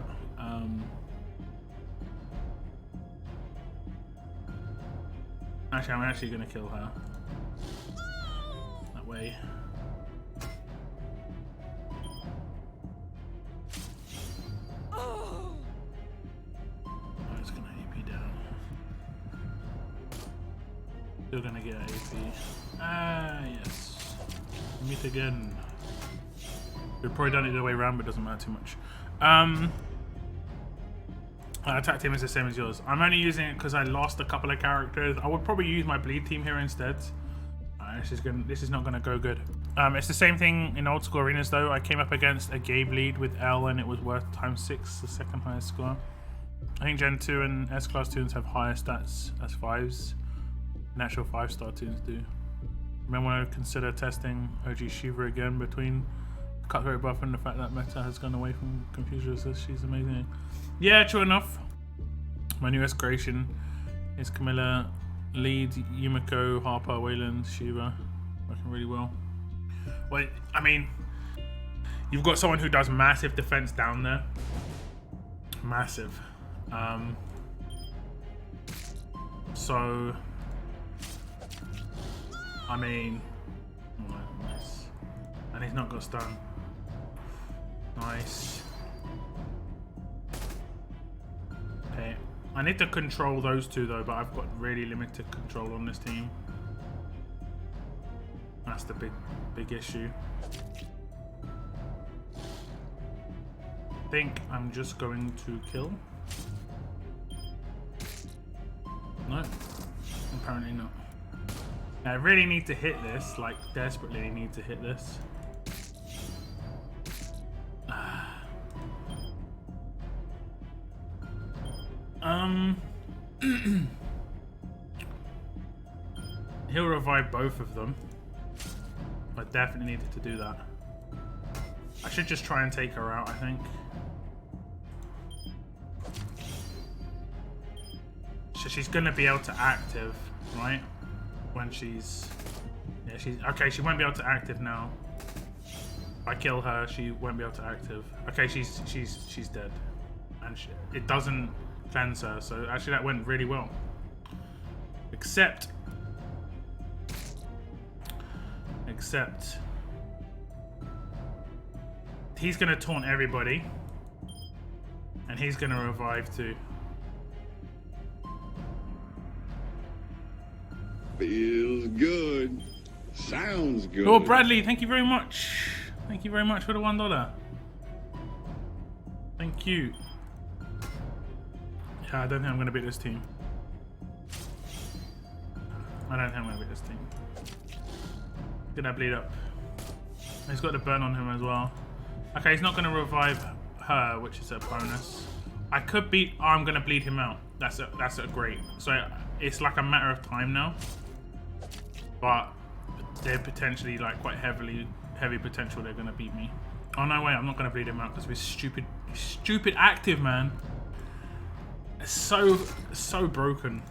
Actually, I'm actually gonna kill her. That way. Oh, it's gonna AP down. Still gonna get AP. Ah, yes. Meet again. We've probably done it the other way around, but it doesn't matter too much. Attack team is the same as yours. I'm only using it because I lost a couple of characters. I would probably use my bleed team here instead. This is not gonna go good. It's the same thing in old school arenas though. I came up against a gay bleed with L and it was worth ×6, the second highest score. I think Gen 2 and S-Class tunes have higher stats as 5s. Natural 5-star tunes do. You may want to consider testing OG Shiva again between Cutthroat buff and the fact that Meta has gone away from Confusion Resist. She's amazing. Yeah, true enough. My newest creation is Camilla, Lead, Yumiko, Harper, Wayland, Shiva. Working really well. Well, I mean, you've got someone who does massive defense down there. Massive. So, I mean, nice. And he's not got stun. Nice. Okay. I need to control those two though, but I've got really limited control on this team. That's the big issue. I think I'm just going to kill. No, apparently not. Now I really need to hit this, like desperately need to hit this. He'll revive both of them. I definitely needed to do that. I should just try and take her out, I think. So she's gonna be able to active, right? When she's... Yeah, she's... Okay, she won't be able to active now. If I kill her, she won't be able to active. Okay, she's dead. And it doesn't cleanse her, so actually that went really well. Except he's gonna taunt everybody and he's gonna revive too. Feels good. Sounds good. Oh, Bradley, thank you very much. Thank you very much for the $1. Thank you. Yeah, I don't think I'm gonna beat this team. I don't think I'm gonna beat this team. Gonna bleed up. He's got the burn on him as well. Okay, he's not gonna revive her, which is a bonus. I could beat. Oh, I'm gonna bleed him out. That's a great. So it's like a matter of time now. But they're potentially like quite heavy potential. They're gonna beat me. Oh no way! I'm not gonna bleed him out because we're stupid active, man. It's so broken.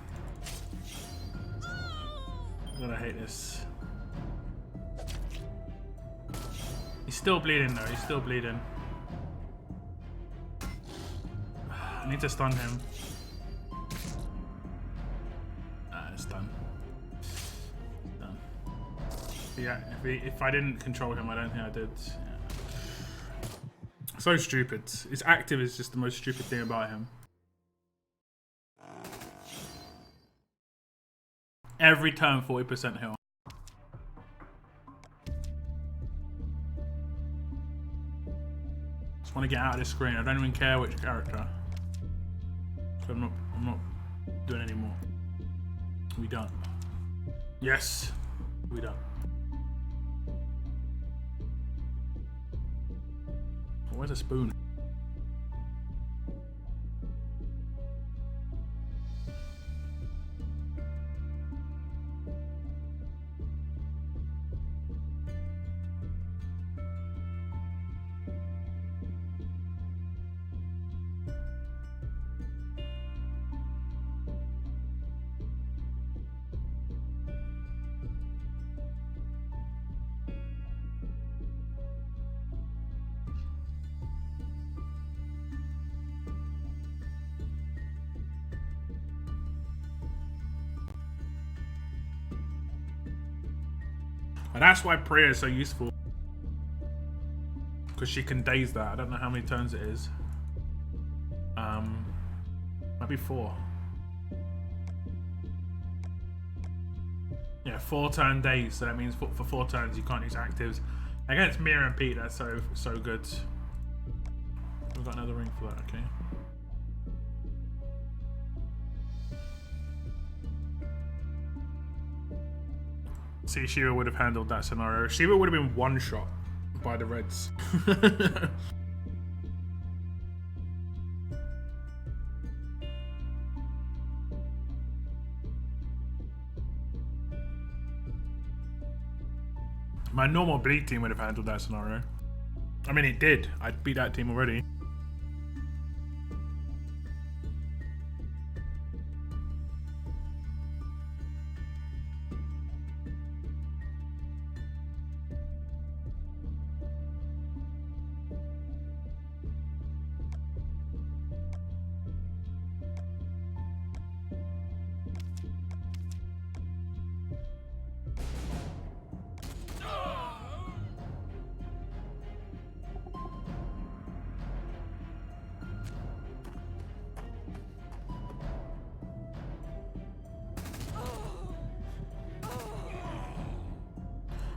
God, I hate this. He's still bleeding though, he's still bleeding. I need to stun him. if I didn't control him, I don't think I did. Yeah. So stupid. His active is just the most stupid thing about him. Every turn 40% heal. Just want to get out of this screen. I don't even care which character. So I'm not doing any more. We done. Yes, we done. Where's a spoon? And that's why prayer is so useful. Because she can daze that. I don't know how many turns it is. Might be 4. Yeah, 4 turn daze. So that means for 4 turns you can't use actives. Against Mia and Pete, that's so good. We've got another ring for that, okay. See, Shiva would have handled that scenario. Shiva would have been one shot by the Reds. My normal bleed team would have handled that scenario. I mean, it did. I beat that team already.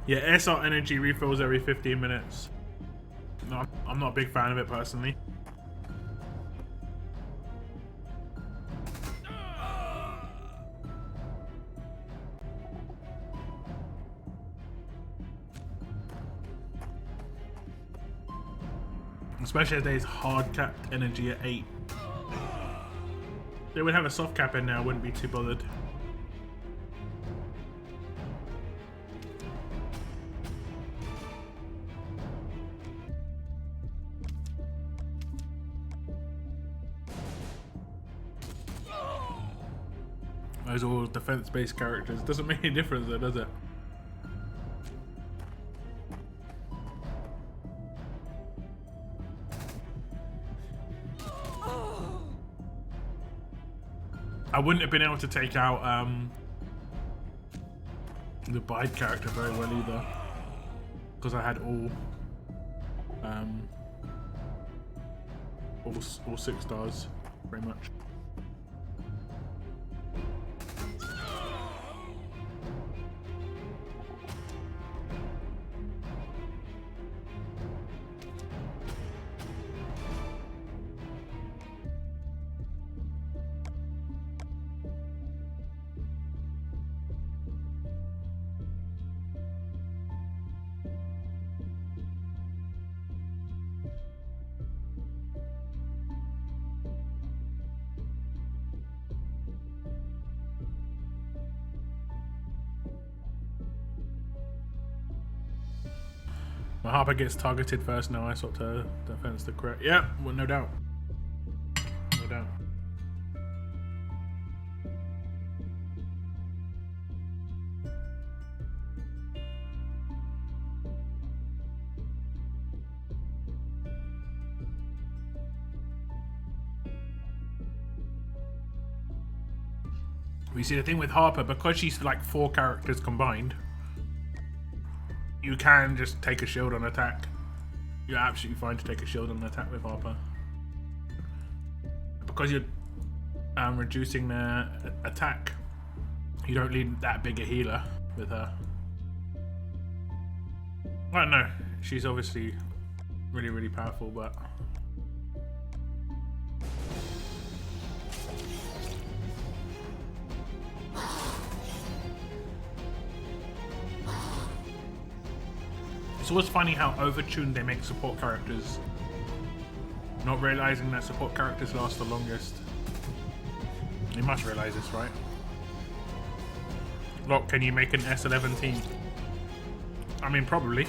Yeah, SR energy refills every 15 minutes. No, I'm not a big fan of it personally. Especially as there's hard capped energy at 8. They would have a soft cap in there, I wouldn't be too bothered. Those are all defense-based characters. Doesn't make any difference though, does it? I wouldn't have been able to take out the Bide character very well either, because I had all 6 stars, pretty much. My Harper gets targeted first now. I sort to defense the correct. Yeah, well, no doubt. No doubt. We see the thing with Harper, because she's like 4 characters combined. you can just take a shield on attack. You're absolutely fine to take a shield on attack with Harper. Because you're reducing the attack, you don't need that big a healer with her. I don't know. She's obviously really, really powerful, but... It's always funny how overtuned they make support characters. Not realizing that support characters last the longest. You must realize this, right? Look, can you make an S11 team? I mean, probably.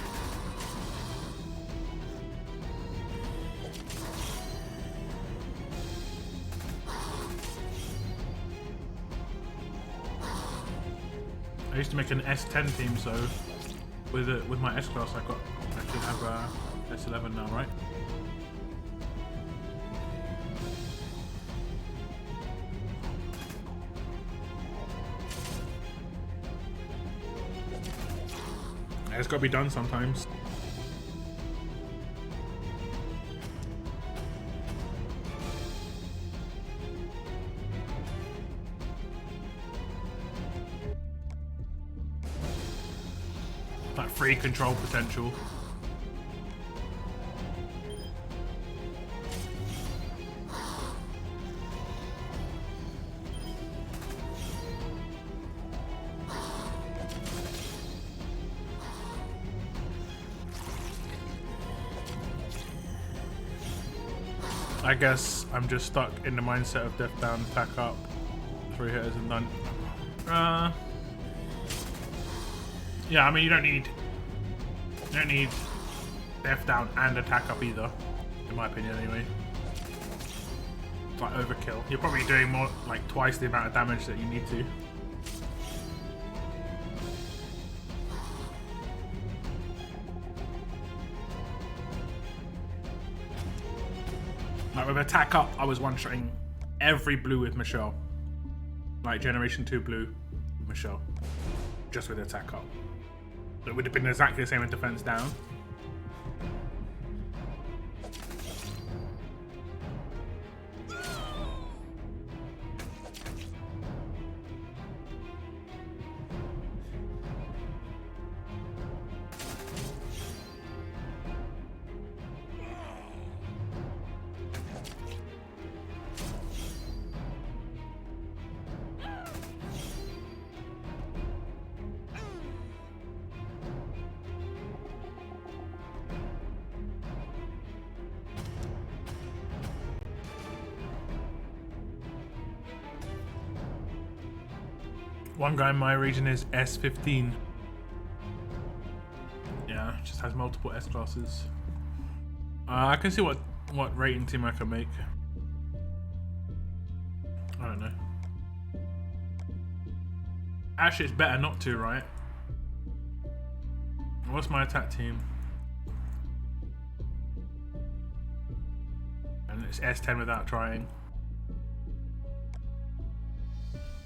I used to make an S10 team, so with my S class, I should have S11 now, right? It's got to be done sometimes. That free control potential. I guess I'm just stuck in the mindset of death down, attack up, 3 hitters and done. Yeah, I mean you don't need death down and attack up either, in my opinion anyway. It's like overkill. You're probably doing more, like twice the amount of damage that you need to. Like with attack up, I was one-shotting every blue with Michelle. Like Generation 2 blue with Michelle. Just with attack up. It would have been exactly the same with defense down. One guy in my region is S15. Yeah, just has multiple S classes. I can see what rating team I can make. I don't know. Actually, it's better not to, right? What's my attack team? And it's S10 without trying.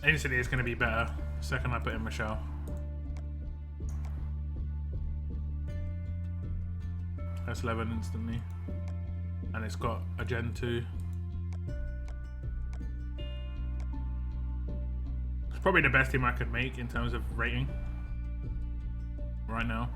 Instantly it's going to be better the second I put in Michelle. That's 11 instantly. And it's got a Gen 2. It's probably the best team I could make in terms of rating right now.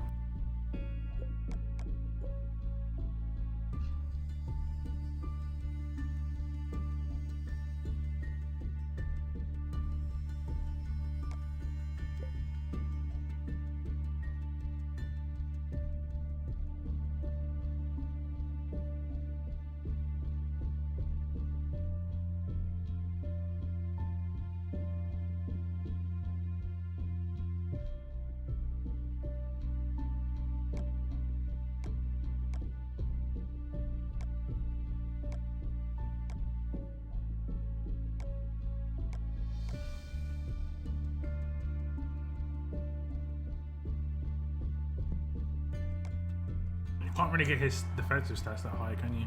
Can't really get his defensive stats that high, can you?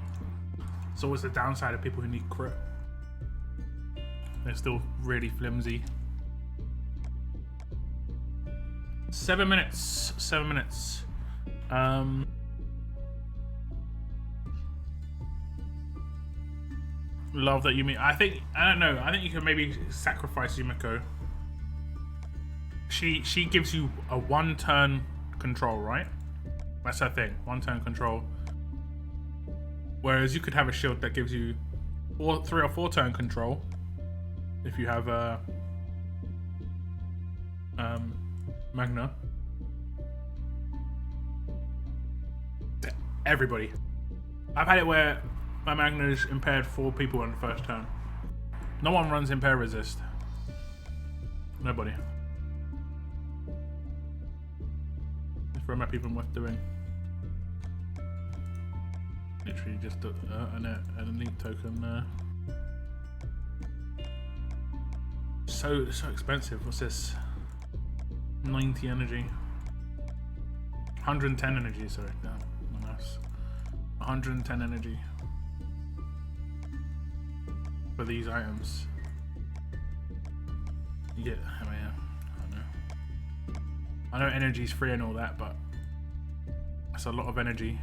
It's always the downside of people who need crit. They're still really flimsy. 7 minutes. 7 minutes. Love that you mean. I don't know. I think you can maybe sacrifice Yumiko. She gives you a 1-turn control, right? That's her thing. 1-turn control. Whereas you could have a shield that gives you 3 or 4-turn control. If you have a Magna. Everybody. I've had it where my Magna's impaired 4 people on the first turn. No one runs impair resist. Nobody. This roadmap even worth doing. Literally just an elite token. So expensive. What's this? 90 energy. 110 energy. Sorry, no, my maths. 110 energy for these items. Yeah, I mean, I don't know. I know energy's free and all that, but that's a lot of energy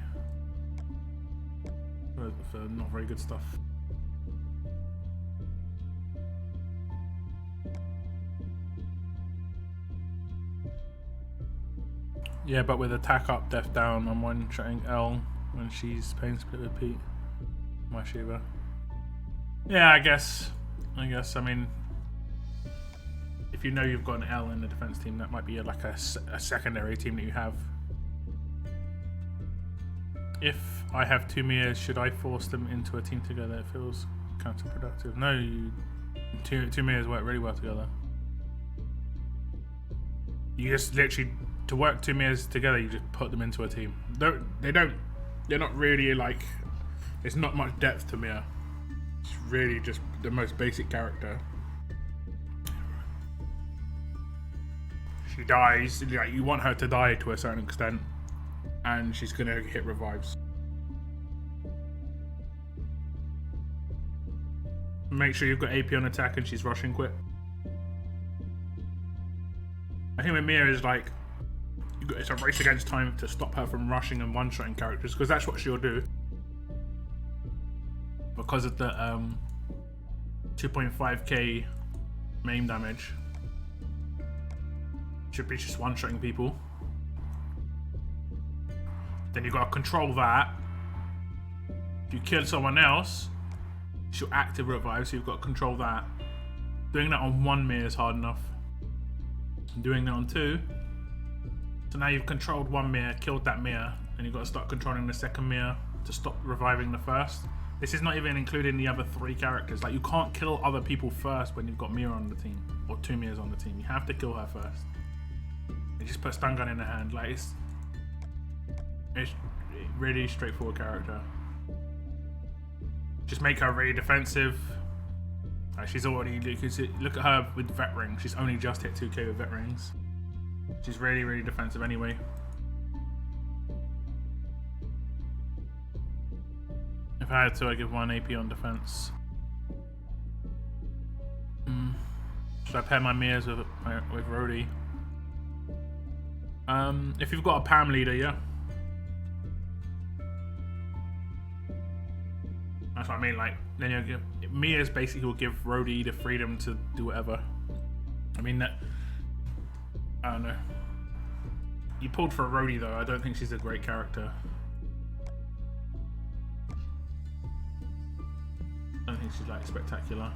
for not very good stuff. Yeah, but with attack up, death down, I'm one-shotting L when she's pain split with Pete. My Shiva. Yeah, I guess. I mean, if you know you've got an L in the defense team, that might be like a secondary team that you have. If I have 2 Mias, should I force them into a team together? It feels counterproductive. No, two Mias work really well together. You just literally, to work 2 Mias together, you just put them into a team. They're not really like, there's not much depth to Mia. It's really just the most basic character. She dies, like you want her to die to a certain extent, and she's gonna hit revives. Make sure you've got AP on attack and she's rushing quick. I think with Mia is like, it's a race against time to stop her from rushing and one-shotting characters, because that's what she'll do. Because of the 2.5k main damage, should be just one-shotting people. Then you've got to control that. If you kill someone else, she'll active revive, so you've got to control that. Doing that on 1 Mia is hard enough. Doing that on 2. So now you've controlled 1 Mia, killed that Mia, and you've got to start controlling the second Mia to stop reviving the first. This is not even including the other 3 characters. Like, you can't kill other people first when you've got Mia on the team, or 2 Mias on the team. You have to kill her first. You just put stun gun in the hand. Like, it's really straightforward character. Just make her really defensive. Like, she's already, look at her with vet ring. She's only just hit 2k with vet rings. She's really, really defensive anyway. If I had to, I'd give 1 AP on defense. Should I pair my Mias with Rhodey? If you've got a Pam leader, yeah. That's what I mean, like, then you'll give Mia's basically will give Rhodey the freedom to do whatever. I mean, that, I don't know. You pulled for Rhodey though, I don't think she's a great character. I don't think she's like spectacular.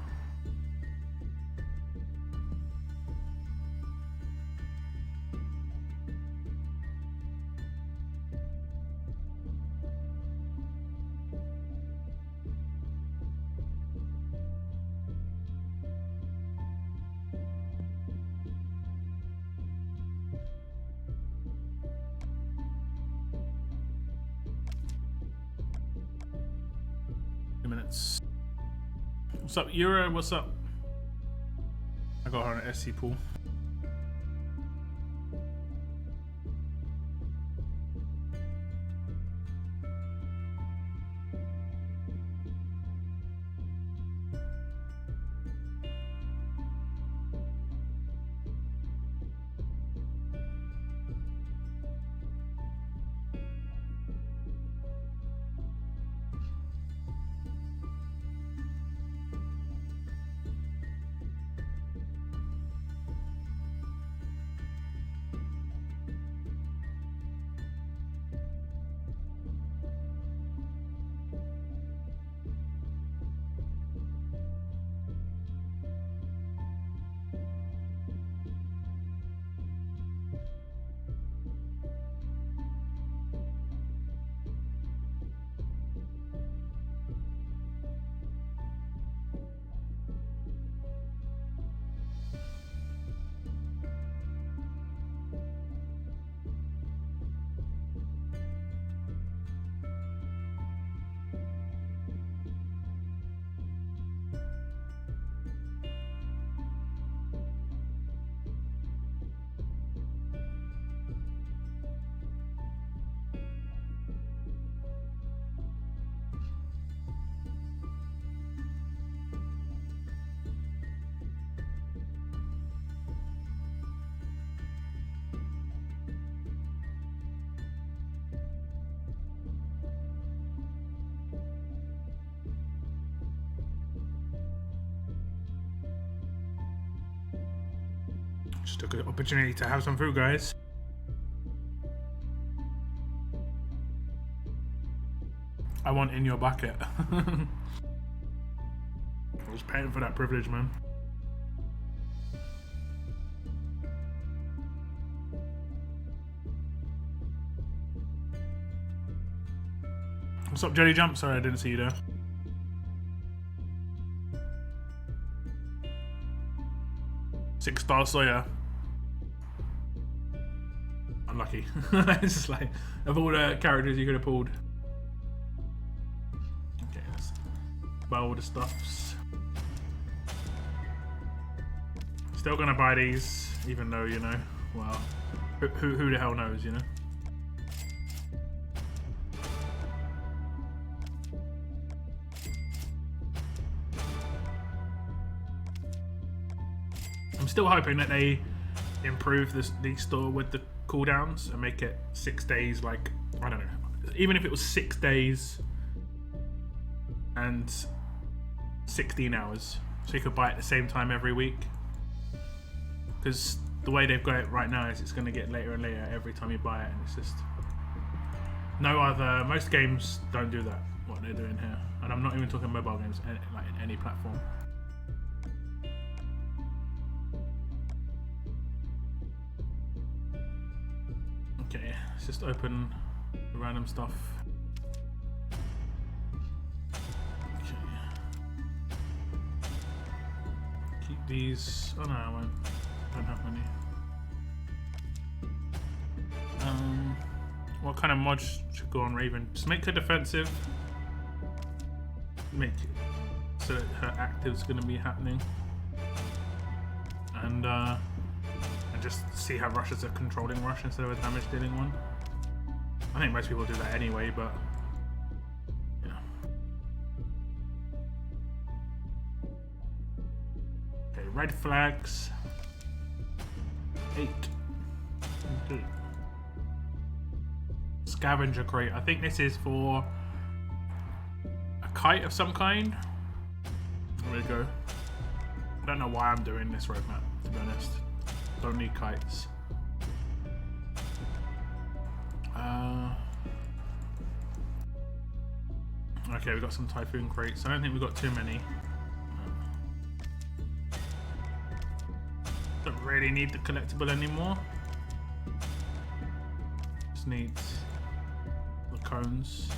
Minutes. What's up, Euro? What's up? I got her on an SC pool. Just took an opportunity to have some food, guys. I want in your bucket. I was paying for that privilege, man. What's up, Jelly Jump? Sorry, I didn't see you there. Six-star Sawyer. Unlucky. It's just like, of all the characters you could have pulled. Okay, let's buy all the stuffs. Still gonna buy these, even though, you know, well, who the hell knows, you know? I'm still hoping that they improve the store with the cooldowns and make it 6 days, like, I don't know, even if it was 6 days and 16 hours, so you could buy it at the same time every week. Because the way they've got it right now is it's going to get later and later every time you buy it, and it's just most games don't do that, what they're doing here. And I'm not even talking mobile games, like in any platform. Okay, let's just open the random stuff. Okay. Keep these. Oh no, I won't. Don't have many. What kind of mods should go on Raven? Just make her defensive. Make it so that her active's going to be happening. And just see how Rush is a controlling Rush instead of a damage dealing one. I think most people do that anyway, but yeah. Okay, red flags. 8. Okay. Scavenger crate. I think this is for a kite of some kind. There we go. I don't know why I'm doing this roadmap, to be honest. Don't need kites. Okay, we got some Typhoon crates. I don't think we got too many. Don't really need the collectible anymore. Just need the cones.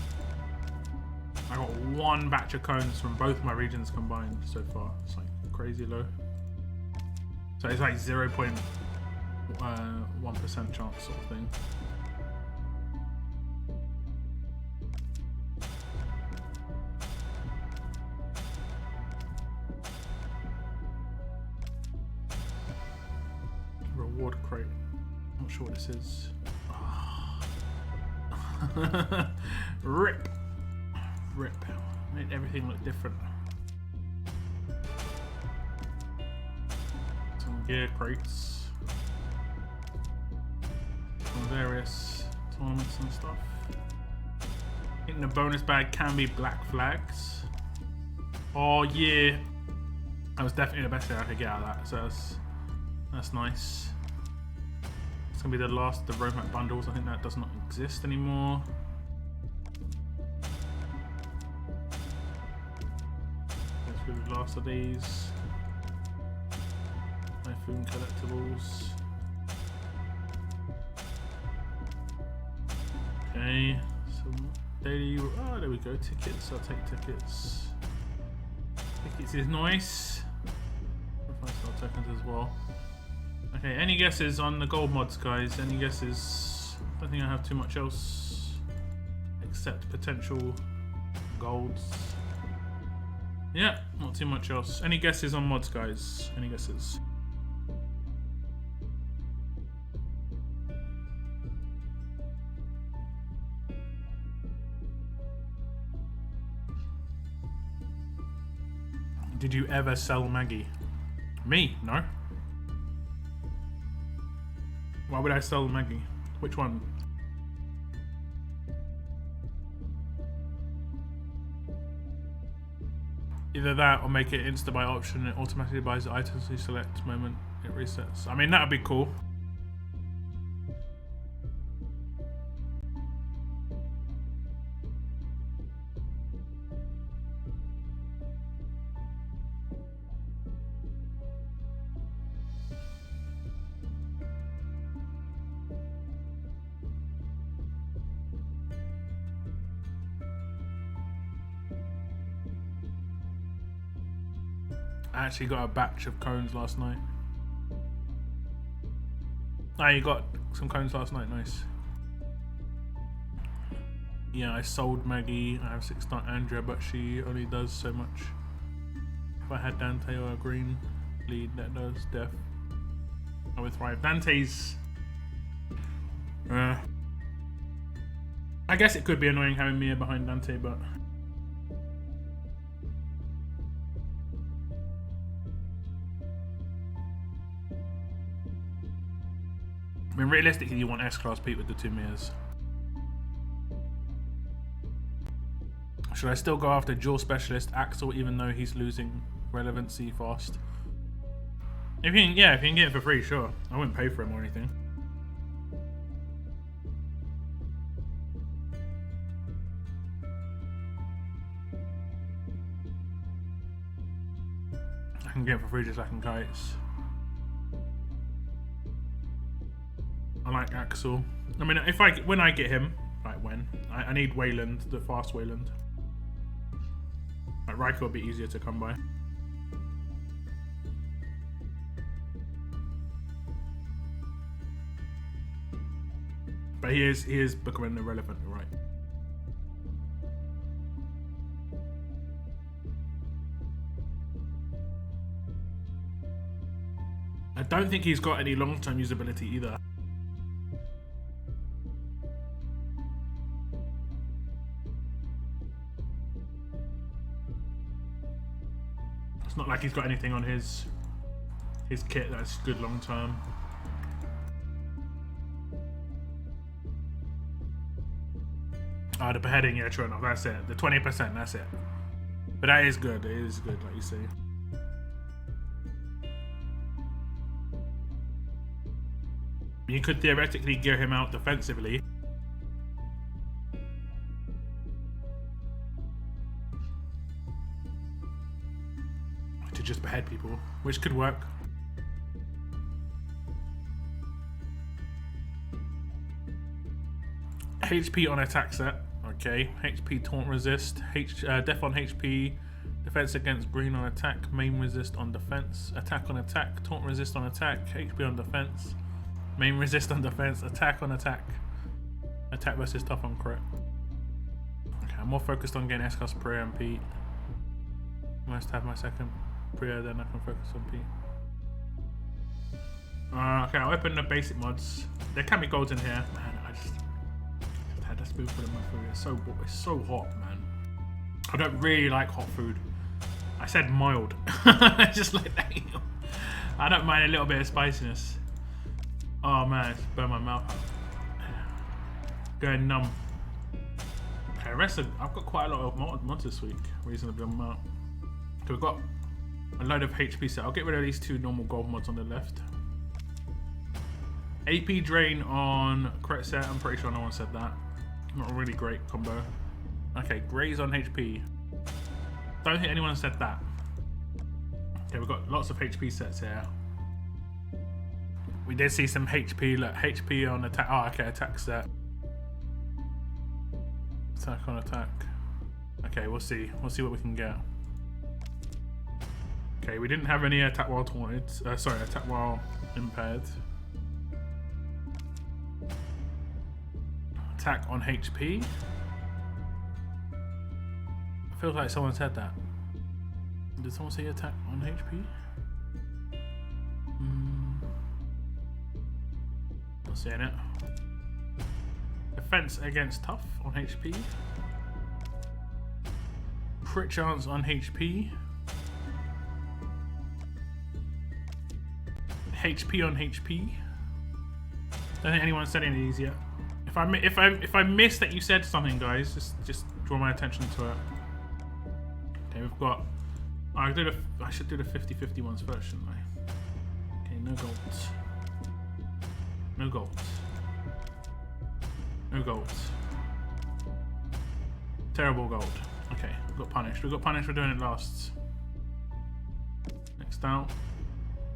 I got one batch of cones from both my regions combined so far. It's like crazy low. So it's like 0.1% chance sort of thing. Reward crate. Not sure what this is. Rip. Rip. Made everything look different. Some gear crates. Some various tournaments and stuff. I think the bonus bag can be black flags. Oh yeah. That was definitely the best thing I could get out of that. So that's nice. It's gonna be the last of the roadmap bundles. I think that does not exist anymore. Go through the last of these. Typhoon collectibles. Okay, some daily. Oh, there we go. Tickets. I'll take tickets. Tickets is nice. 5-star tokens as well. Okay, any guesses on the gold mods, guys? Any guesses? I don't think I have too much else except potential golds. Yeah, not too much else. Any guesses on mods, guys? Any guesses? Did you ever sell Maggie? Me? No. Why would I sell Maggie? Which one? Either that or make it insta buy option. It automatically buys the items you select moment it resets. I mean, that would be cool. I actually got a batch of cones last night. Ah, you got some cones last night, nice. Yeah, I sold Maggie. I have 6-star Andrea, but she only does so much. If I had Dante or a green lead that does def, I would thrive. Dante's... I guess it could be annoying having Mia behind Dante, but... I mean, realistically, you want S-Class Pete with the 2 Mias. Should I still go after Dual Specialist Axel, even though he's losing relevancy fast? If you can, yeah, if you can get it for free, sure. I wouldn't pay for him or anything. I can get it for free just like in Kites. I like Axel. I mean, when I get him, I need Wayland, the fast Wayland. Like Riker will be easier to come by. But he is becoming irrelevant, right? I don't think he's got any long-term usability either. It's not like he's got anything on his kit that's good long term. Ah, the beheading, yeah, true enough, that's it. The 20%, that's it. But that is good, it is good, like you say. You could theoretically gear him out defensively. To just behead people, which could work. HP on attack set, okay. HP taunt resist, def on HP, defense against green on attack, main resist on defense, attack on attack, taunt resist on attack, HP on defense, main resist on defense, attack on attack, attack versus tough on crit. Okay, I'm more focused on getting S-Class Priya and Pete. Must have my second Priya, then I can focus on Pete. Okay, I'll open the basic mods. There can be golds in here. Man, I just had that spoonful in my food. It's so hot, man. I don't really like hot food. I said mild. Just like that. I don't mind a little bit of spiciness. Oh man, it's burned my mouth out. Going numb. Okay, I've got quite a lot of mods this week. Reasonably amount. So we've got a load of HP set. I'll get rid of these 2 normal gold mods on the left. AP drain on crit set. I'm pretty sure no one said that. Not a really great combo. Okay, graze on HP. Don't think anyone said that. Okay, we've got lots of HP sets here. We did see some HP. Look, HP on attack. Oh, okay, attack set. Attack on attack. Okay, we'll see. We'll see what we can get. Okay, we didn't have any attack while taunted. Sorry, attack while impaired. Attack on HP. I feel like someone said that. Did someone say attack on HP? Not seeing it. Defense against tough on HP. Crit chance on HP. HP on HP. Don't think anyone said any of these yet. If I missed that you said something, guys, just draw my attention to it. Okay, we've got I should do the 50-50 ones first, shouldn't I? Okay, no golds. No golds. No golds. Terrible gold. Okay, we got punished. We got punished for doing it last. Next out.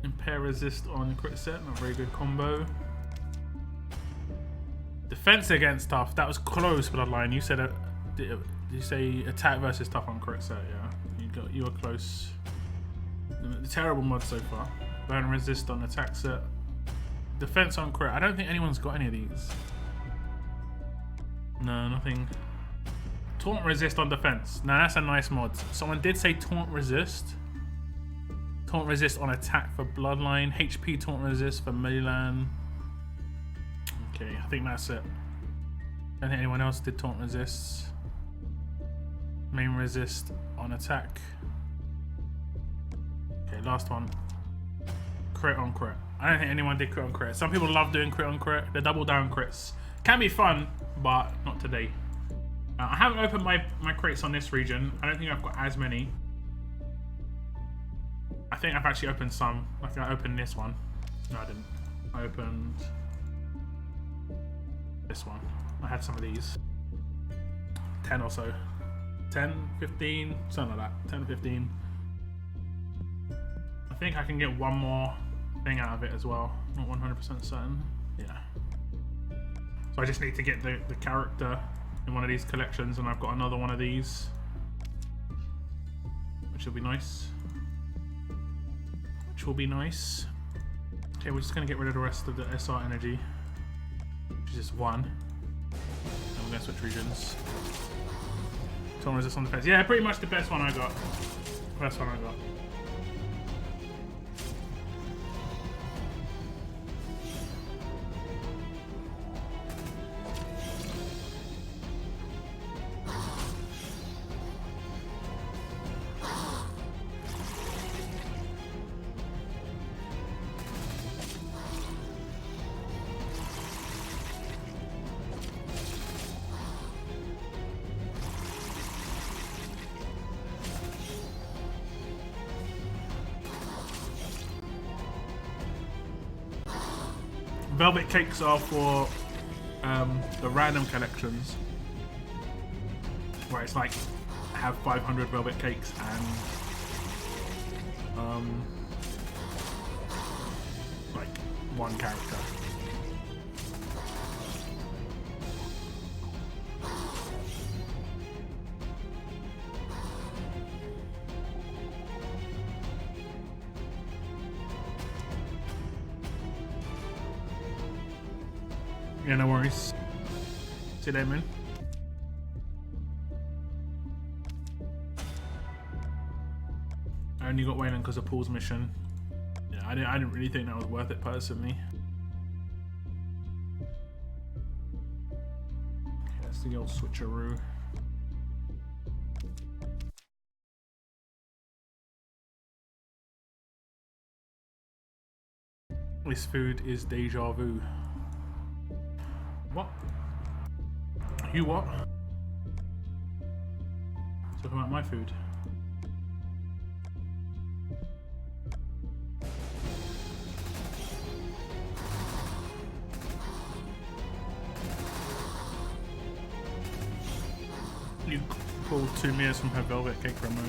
Impair resist on crit set, not a very good combo. Defense against tough, that was close, Bloodline. You said did you say attack versus tough on crit set? Yeah, you were close. The terrible mod so far. Burn resist on attack set. Defense on crit. I don't think anyone's got any of these. No, nothing. Taunt resist on defense. Now that's a nice mod. Someone did say taunt resist. Taunt resist on attack for Bloodline. HP taunt resist for Milan. Okay, I think that's it. I don't think anyone else did taunt resist. Main resist on attack. Okay, last one. Crit on crit. I don't think anyone did crit on crit. Some people love doing crit on crit. The double down crits. Can be fun, but not today. I haven't opened my crates on this region. I don't think I've got as many. I think I've actually opened some. Like I opened this one. No, I didn't. I opened this one. I had some of these. 10 or so. 10, 15, something like that. 10, 15. I think I can get one more thing out of it as well. Not 100% certain. Yeah. So I just need to get the character in one of these collections, and I've got another one of these, which will be nice. Which will be nice. Okay, we're just going to get rid of the rest of the SR energy, which is just one. And we're going to switch regions. Taunt resist on defense. Yeah, pretty much the best one I got. Best one I got. Velvet cakes are for the random collections, where it's like have 500 velvet cakes and like one character. Yeah, no worries. See you later, man. I only got Wayland because of Paul's mission. Yeah, I didn't really think that was worth it personally. Okay, that's the old switcheroo. This food is deja vu. What? You what? Talking about my food. You pulled 2 mirrors from her velvet cake promo.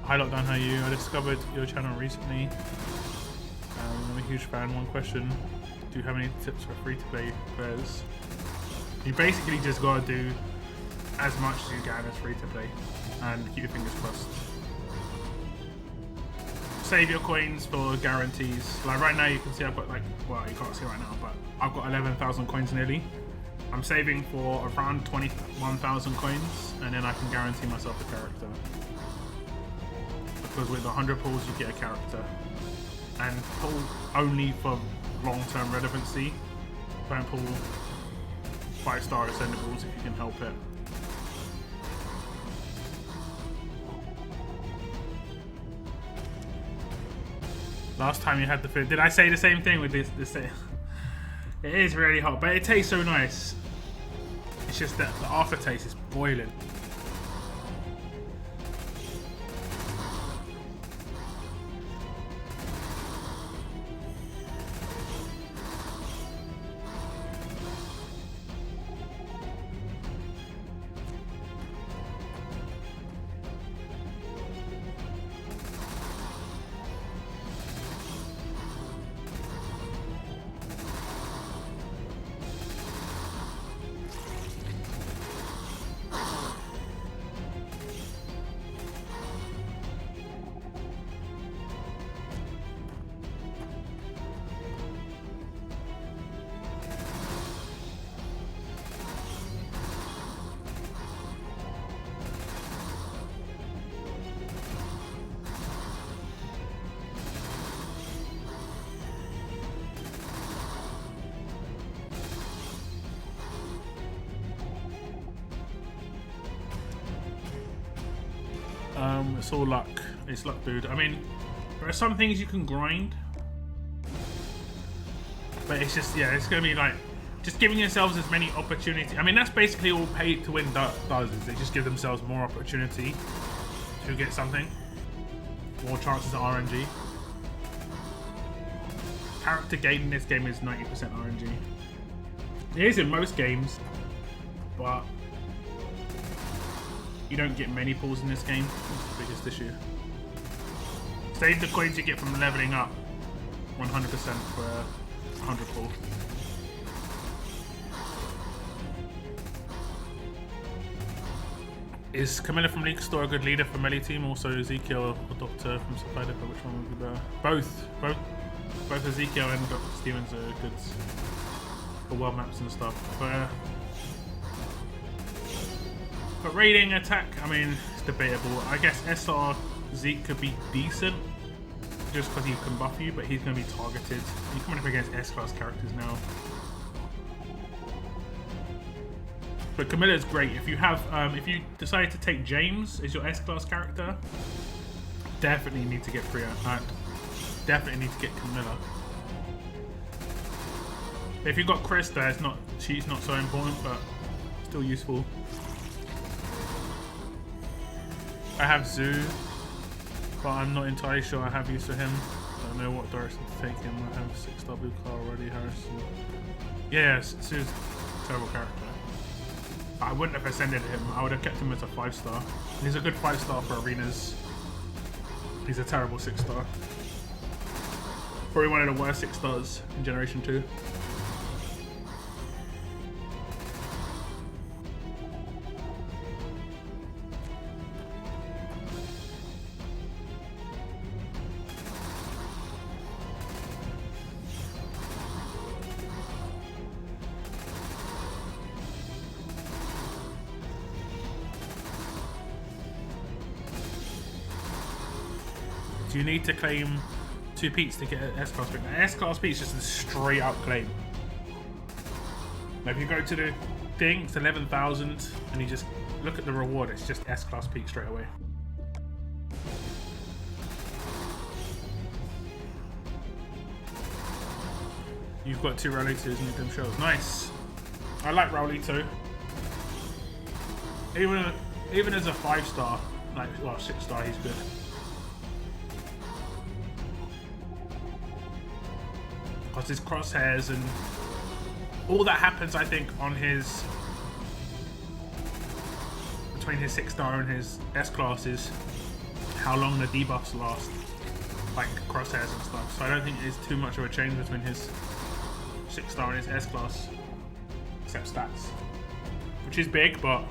Hi Lockdown, how are you? I discovered your channel recently. I'm a huge fan. One question. Do you have any tips for free-to-play players? You basically just gotta do as much as you can as free-to-play and keep your fingers crossed. Save your coins for guarantees. Like right now you can see I've got like, well you can't see right now, but I've got 11,000 coins nearly. I'm saving for around 21,000 coins and then I can guarantee myself a character. Because with 100 pulls you get a character. And pull only for long-term relevancy. Don't pull 5-star ascendables if you can help it. Last time you had the food, did I say the same thing with this thing? It is really hot, but it tastes so nice. It's just that the aftertaste is boiling. It's all luck. It's luck, dude. I mean, there are some things you can grind, but it's just, yeah, it's gonna be like just giving yourselves as many opportunities. I mean, that's basically all pay to win does. Is they just give themselves more opportunity to get something, more chances at RNG. Character gain in this game is 90% RNG. It is in most games, but you don't get many pulls in this game. That's the biggest issue. Save the coins you get from leveling up 100% for 100 pull. Is Camilla from League Store a good leader for melee team? Also Ezekiel or Doctor from Supply Depot, which one would be better? Both Ezekiel and Dr. Stevens are good for world maps and stuff. But raiding attack, I mean, it's debatable. I guess SR Zeke could be decent just because he can buff you, but he's going to be targeted. You're coming up against S-class characters now. But Camilla is great. If you have, if you decide to take James as your S-class character, definitely need to get Priya. Definitely need to get Camilla. If you've got Krista, it's not. She's not so important, but still useful. I have Zoo, but I'm not entirely sure I have use for him. I don't know what direction to take him. I have 6-star blue car already, Harrison. Yeah, Zoo's a terrible character. I wouldn't have ascended him. I would have kept him as a 5-star. He's a good 5-star for arenas. He's a terrible 6-star. Probably one of the worst 6-stars in Generation 2. Do you need to claim 2 Pete's to get an S-Class Peak? An S-Class Peak is just a straight up claim. Now, if you go to the thing, it's 11,000, and you just look at the reward, it's just S-Class Peak straight away. You've got 2 Rowlitos and them shells. Nice. I like Rowlito. Even as a 5-star, like, well, 6-star, he's good. Because his crosshairs and all that happens, I think, on his between his 6-star and his S-class is how long the debuffs last, like crosshairs and stuff. So I don't think there's too much of a change between his 6-star and his S-class, except stats, which is big, but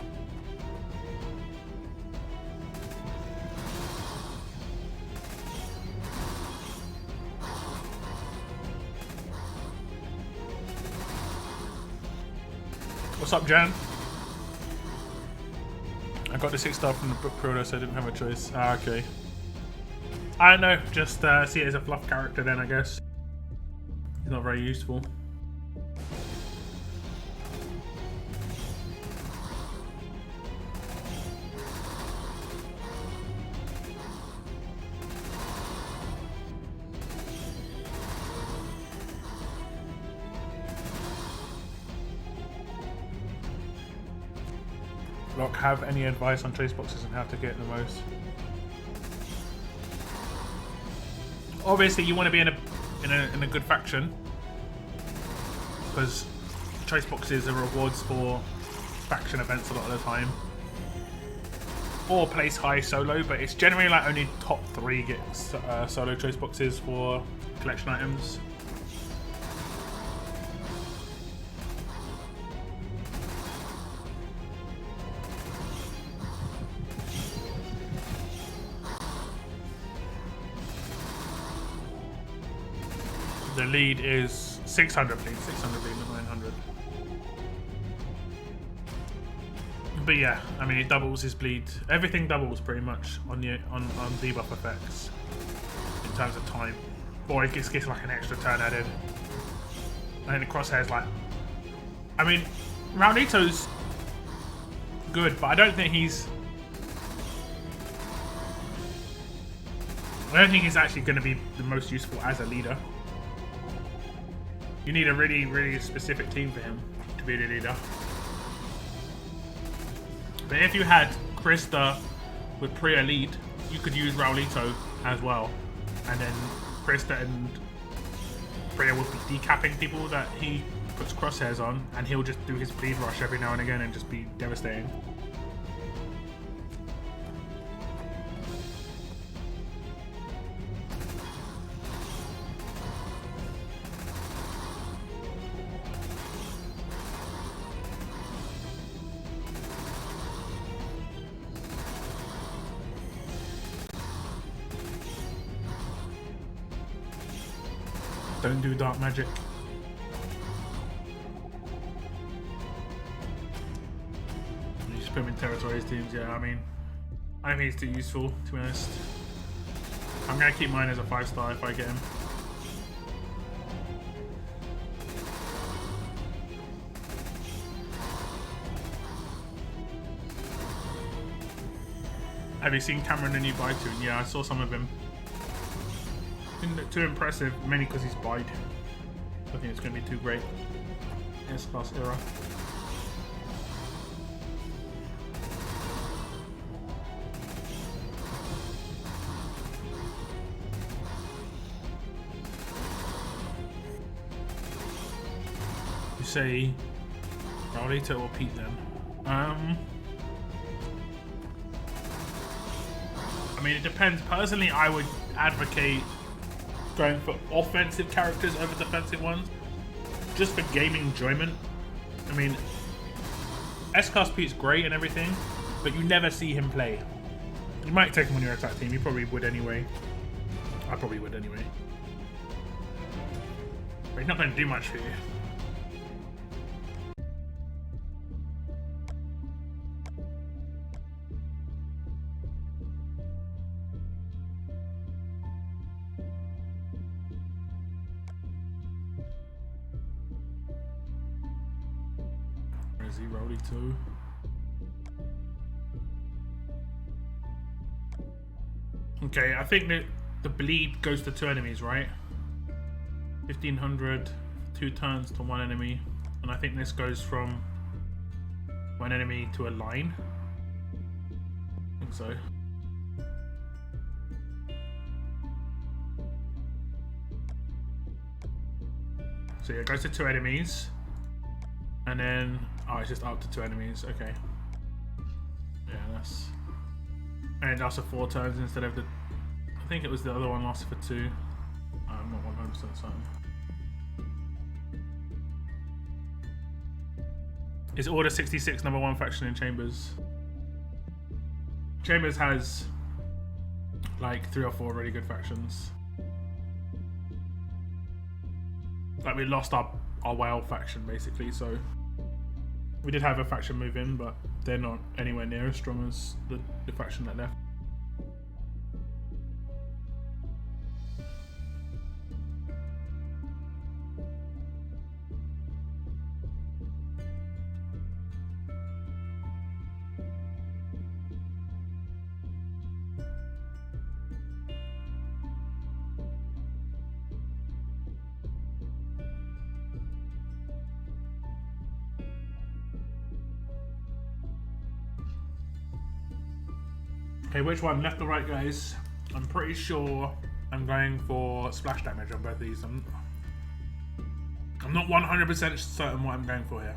what's up, Jan? I got the 6-star from the book pre-order, so I didn't have a choice. Ah, okay. I don't know, just see it as a fluff character then, I guess. He's not very useful. Rock, have any advice on choice boxes and how to get the most? Obviously, you want to be in a good faction, because choice boxes are rewards for faction events a lot of the time, or place high solo. But it's generally like only top 3 get solo choice boxes for collection items. The lead is 600 bleed, 600 bleed, not 900. But yeah, I mean, it doubles his bleed. Everything doubles pretty much on debuff effects in terms of time. Or it gets like an extra turn added. And then the crosshair's like, I mean, Raulito's good, but I don't think he's I don't think he's actually going to be the most useful as a leader. You need a really, really specific team for him to be the leader. But if you had Krista with Priya lead, you could use Raulito as well. And then Krista and Priya would be decapping people that he puts crosshairs on, and he'll just do his bleed rush every now and again and just be devastating. Don't do dark magic. You just put him in territories teams, yeah, I mean, I don't think he's too useful, to be honest. I'm going to keep mine as a 5-star if I get him. Have you seen Cameron the new Bytoon? Yeah, I saw some of him. Didn't look too impressive, mainly because he's bide. I think it's going to be too great. S-Class era. You say Raulito or Pete then? I mean, it depends. Personally, I would advocate going for offensive characters over defensive ones, just for gaming enjoyment. I mean, S-Class Pete's great and everything, but you never see him play. You might take him on your attack team. You probably would anyway. I probably would anyway. But he's not going to do much for you. Raulito. Okay, I think that the bleed goes to 2 enemies, right? 1500, 2 turns to 1 enemy, and I think this goes from 1 enemy to a line. I think so. So yeah, it goes to 2 enemies. And then, oh, it's just up to 2 enemies. Okay. Yeah, that's. And it lasts for 4 turns instead of the. I think it was the other one lasted for 2. I'm not 100% certain. Is Order 66 number 1 faction in Chambers? Chambers has like 3 or 4 really good factions. Like, we lost our whale faction basically, so we did have a faction move in, but they're not anywhere near as strong as the faction that left. Okay, which one? Left or right, guys? I'm pretty sure I'm going for splash damage on both of these. I'm not 100% certain what I'm going for here.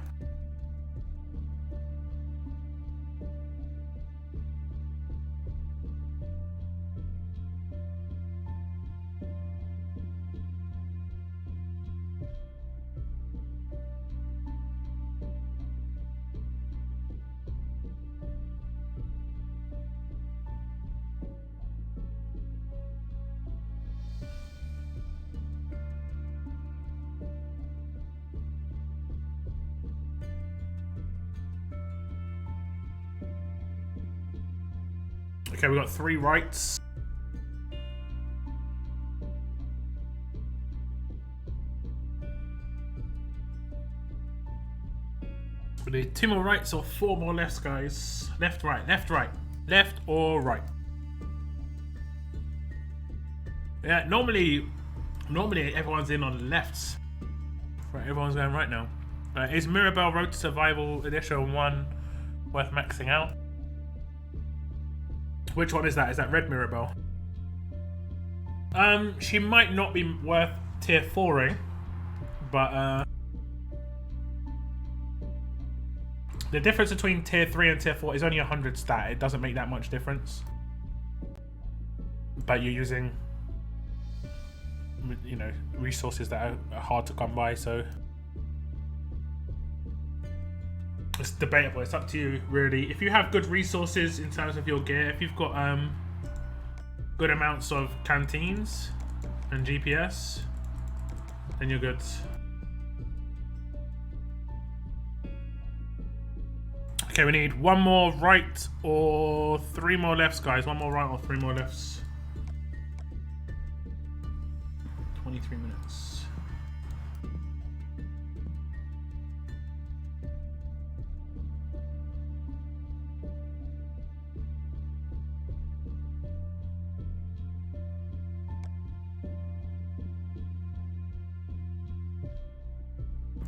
Okay, we've got 3 rights. We need 2 more rights or 4 more lefts, guys. Left, right, left, right. Left or right. Yeah, normally everyone's in on the lefts. Right, everyone's going right now. Is Mirabelle Road to Survival Edition 1 worth maxing out? Which one is that? Is that Red Mirabelle? She might not be worth tier 4ing, but the difference between tier 3 and tier 4 is only 100 stat. It doesn't make that much difference. But you're using, you know, resources that are hard to come by, so it's debatable. It's up to you, really. If you have good resources in terms of your gear, if you've got good amounts of canteens and GPS, then you're good. Okay, we need one more right or 3 more lefts, guys. One more right or 3 more lefts. 23 minutes.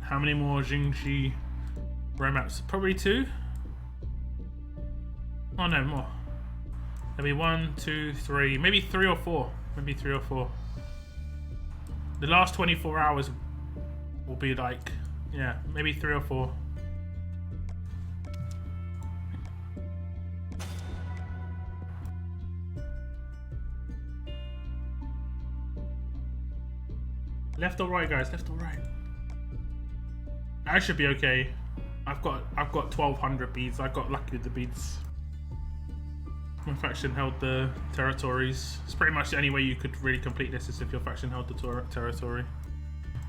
How many more Jingxi road maps? Probably 2. Oh no, more. There'll be 1, 2, 3, maybe 3 or 4. Maybe 3 or 4. The last 24 hours will be like, yeah, maybe 3 or 4. Left or right, guys? Left or right? I should be okay. I've got 1,200 beads. I got lucky with the beads. My faction held the territories. It's pretty much the only way you could really complete this is if your faction held the territory.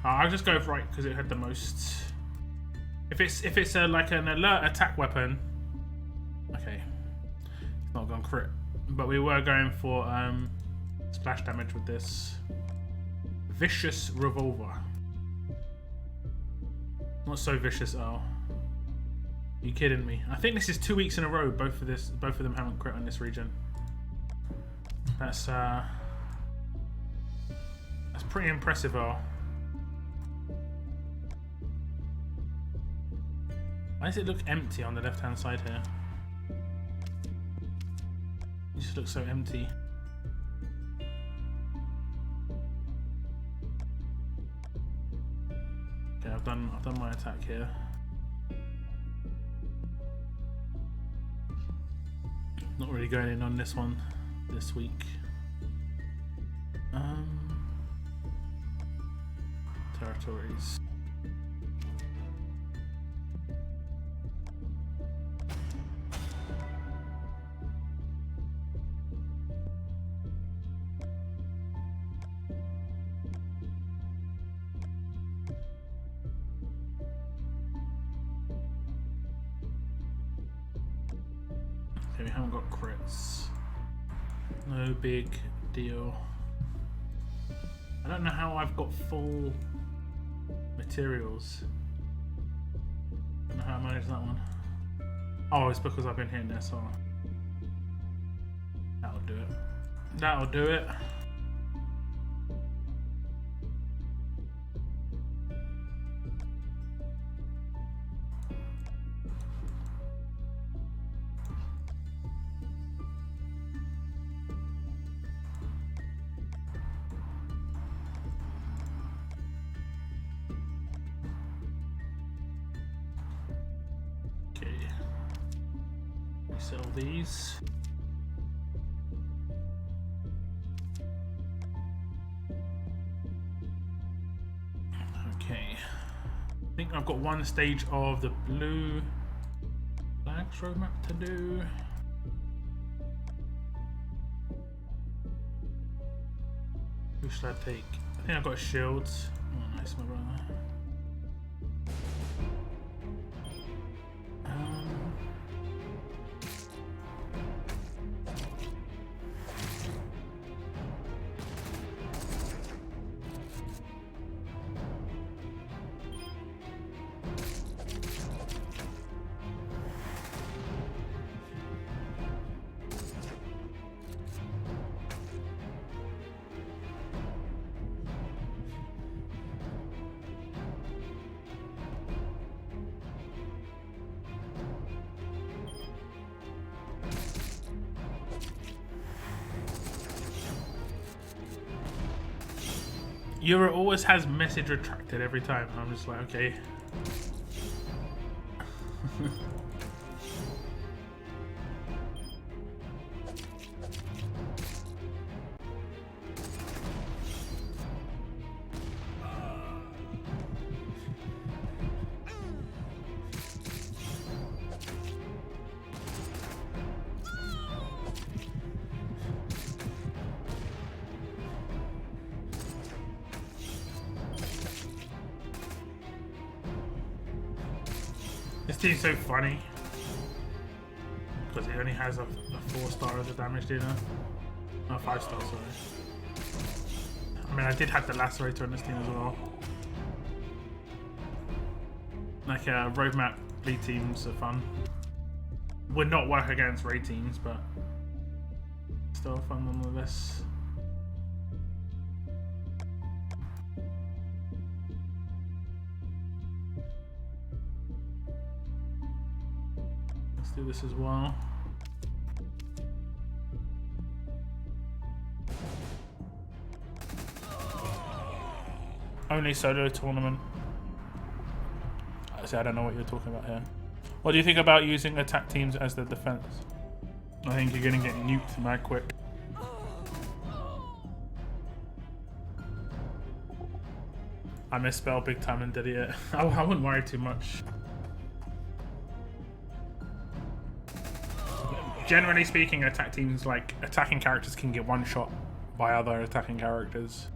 I'll just go for right because it had the most. If it's like an alert attack weapon, okay, it's not gone crit. But we were going for splash damage with this vicious revolver. Not so vicious, oh. You kidding me? I think this is 2 weeks in a row. Both of them haven't crit on this region. That's pretty impressive, oh. Why does it look empty on the left-hand side here? It just looks so empty. Okay, I've done my attack here. Not really going in on this one this week. Territories. Okay, we haven't got crits. No big deal. I don't know how I've got full materials. I don't know how I managed that one. Oh, it's because I've been hitting this, so that'll do it. That'll do it. Sell these. Okay. I think I've got one stage of the blue flags roadmap to do. Who should I take? I think I've got shields. Oh, nice, my brother. Euro always has message retracted every time. I'm just like, okay. This team's so funny because it only has a 4-star as a damage dealer. No, 5-star, sorry. I mean, I did have the Lacerator on this team as well. Like, roadmap lead teams are fun. Would not work against raid teams, but still fun nonetheless. Let's do this as well. Only solo tournament. I don't know what you're talking about here. What do you think about using attack teams as the defense? I think you're gonna get nuked mad quick. I misspelled big time and did it. I wouldn't worry too much. Generally speaking, attack teams, like attacking characters, can get one shot by other attacking characters.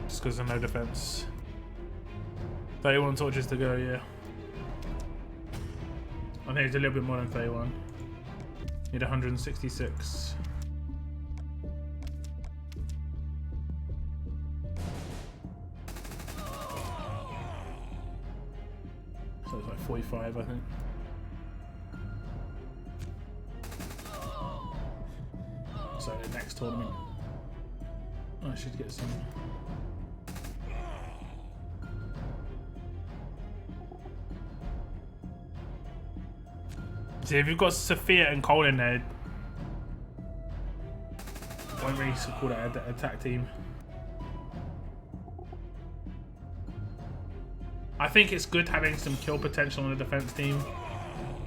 Just because of no defense. 31 torches to go, yeah. I think it's a little bit more than 31. Need 166. So it's like 45, I think. So the next tournament, I should get some. See, if you've got Sophia and Cole in there, don't really call that an attack team. I think it's good having some kill potential on the defense team,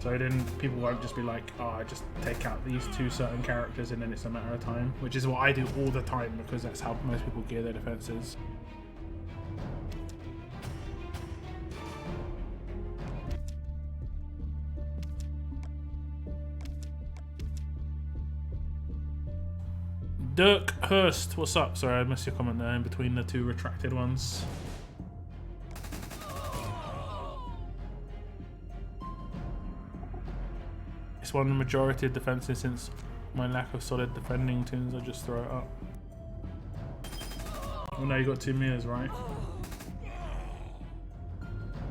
so then people won't just be like, oh, I just take out these two certain characters and then it's a matter of time, which is what I do all the time because that's how most people gear their defenses. Dirk Hurst, what's up? Sorry, I missed your comment there in between the two retracted ones. It's won the majority of defenses since my lack of solid defending tunes. I just throw it up. Oh no, you got 2 mirrors, right?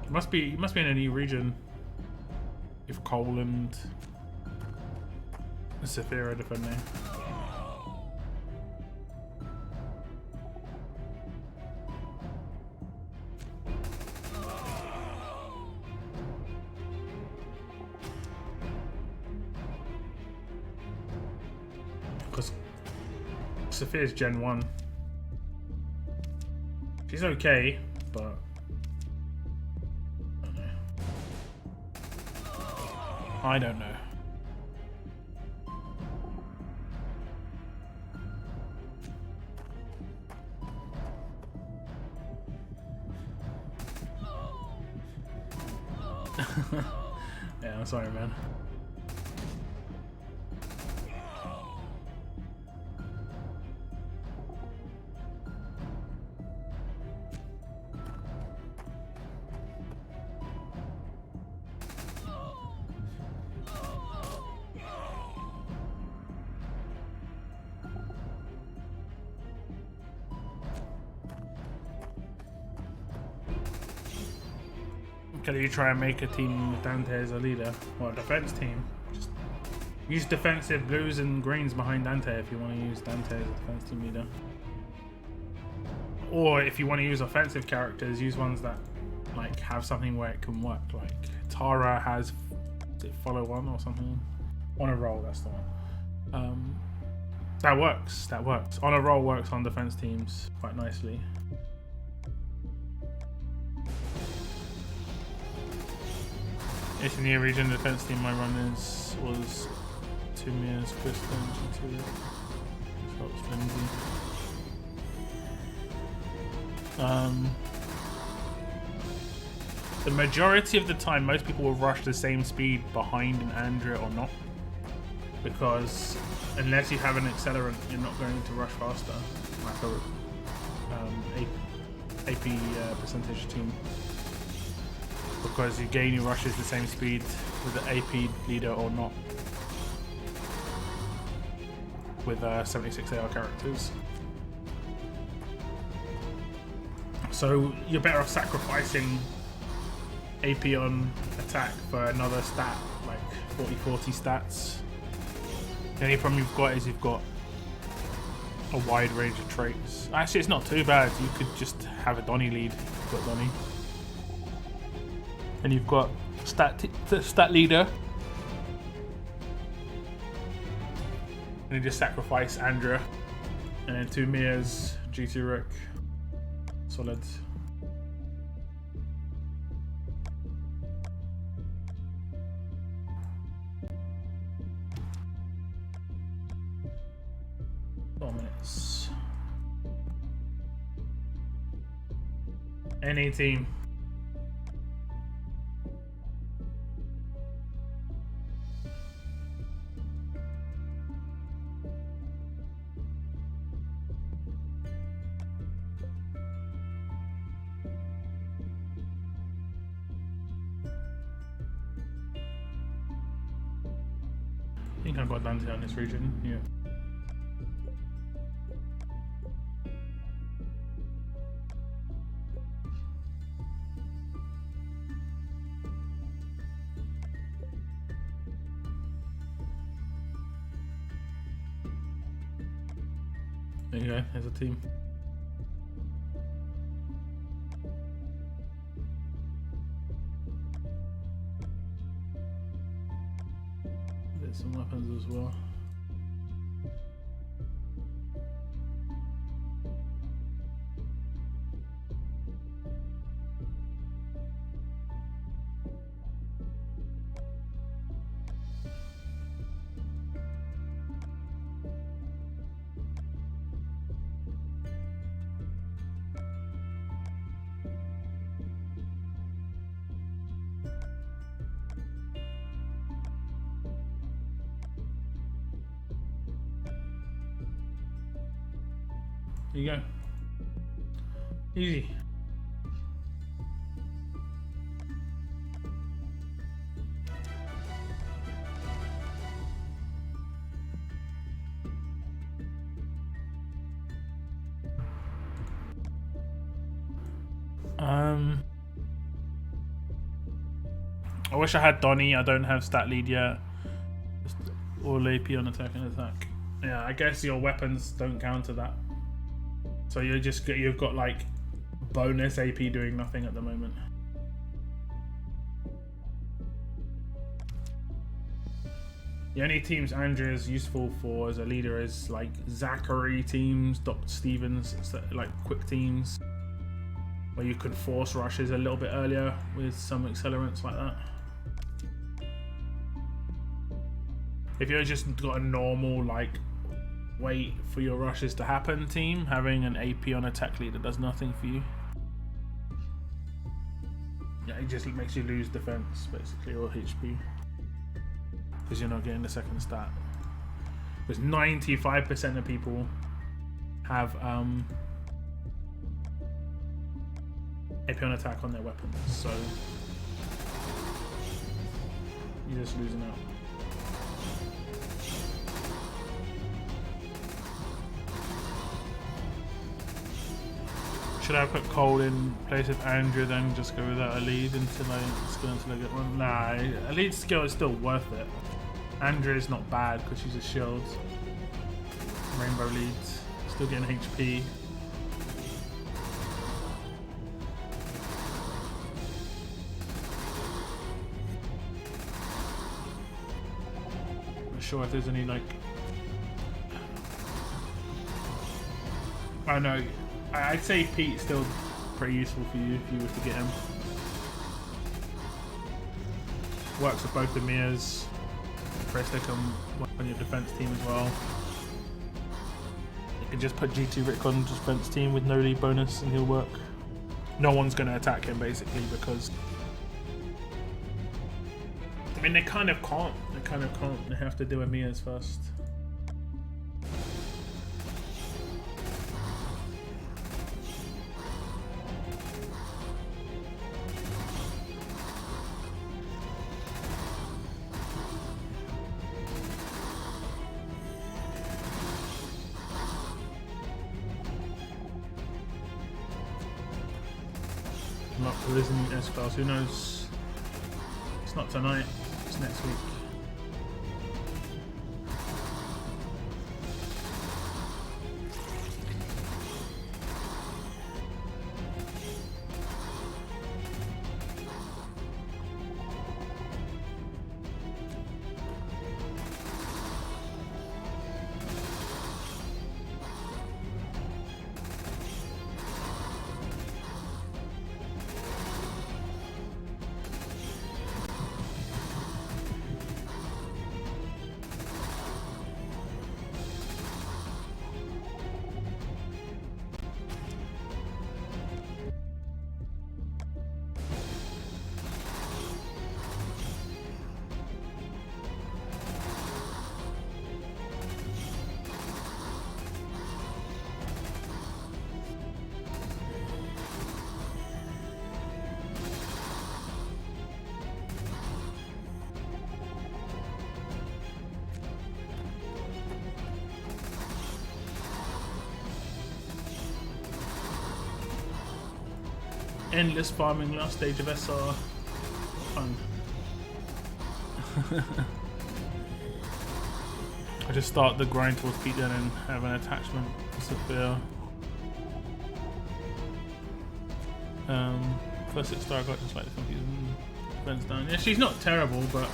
It must be in a new region. If Cole and Sophia are defending. Because Sophia's Gen 1. She's okay, but I don't know. Yeah, I'm sorry, man. Can you try and make a team with Dante as a leader? Or a defense team? Just use defensive blues and greens behind Dante if you want to use Dante as a defense team leader. Or if you want to use offensive characters, use ones that like have something where it can work. Like Tara has Is it follow one or something? On a roll, that's the one. That works. That works. On a roll works on defense teams quite nicely. It's in the region defense team. My run was 2 meters, Kristen, G2. This helps flimsy. The majority of the time, most people will rush the same speed behind an Andrea or not, because unless you have an accelerant, you're not going to rush faster, like a AP percentage team, because you gain your rushes the same speed with the AP leader or not with 76 AR characters. So you're better off sacrificing AP on attack for another stat, like 40-40 stats. The only problem you've got is you've got a wide range of traits. Actually, it's not too bad. You could just have a Donnie lead. You've got Donnie. And you've got stat leader. And you just sacrifice Andrea. And then 2 Mias, G2 Rick. Solid. Minutes. Any team. I think I've got Dante on this region, yeah. There you go, there's a team. There's some weapons as well. There you go. Easy. I wish I had Donnie. I don't have stat lead yet. Just all AP on attack and attack. Yeah, I guess your weapons don't counter that. So you've got like bonus AP doing nothing at the moment. The only teams Andrea is useful for as a leader is like Zachary teams, Dr. Stevens, like quick teams where you can force rushes a little bit earlier with some accelerants like that. If you've just got a normal like wait for your rushes to happen team, having an AP on attack leader does nothing for you. Yeah, it just makes you lose defense basically, or HP, because you're not getting the second stat. Because 95% of people have AP on attack on their weapons, so you're just losing out. Should I put Cole in place of Andrea, then just go without a lead until I get one? Nah, a lead skill is still worth it. Andrea's not bad because she's a shield. Rainbow leads, still getting HP. sure if there's any like. I don't know. I'd say Pete's still pretty useful for you if you were to get him. Works with both the Mias. Press stick on your defense team as well. You can just put G2 Rick on defense team with no lead bonus and he'll work. No one's going to attack him basically because I mean they kind of can't. They have to do a Mias first. There is a new S-Class, who knows? It's not tonight, it's next week. Endless farming last stage of SR. Fun. I just start the grind towards Pete then and have an attachment to Sophia. First 6 star I got just like the confusion. Defense down. Yeah, she's not terrible, but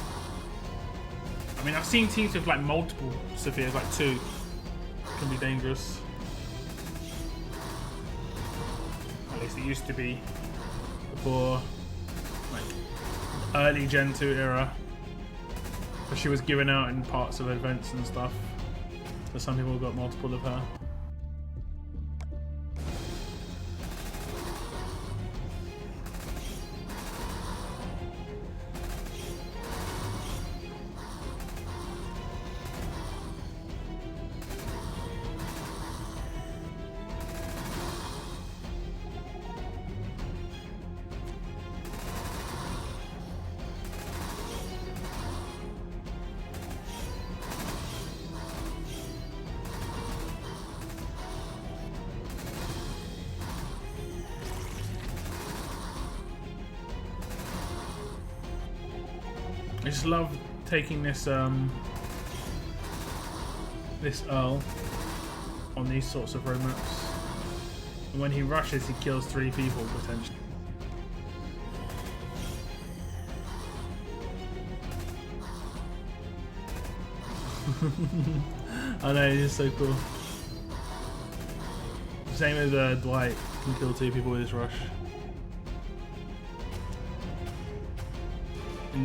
I mean I've seen teams with like multiple Sophias, like 2. It can be dangerous. At least it used to be. For like early Gen 2 era, but she was given out in parts of events and stuff, so some people got multiple of her. I just love taking this this Earl on these sorts of road maps. And when he rushes, he kills 3 people potentially. I know, it is so cool. Same as Dwight can kill 2 people with his rush.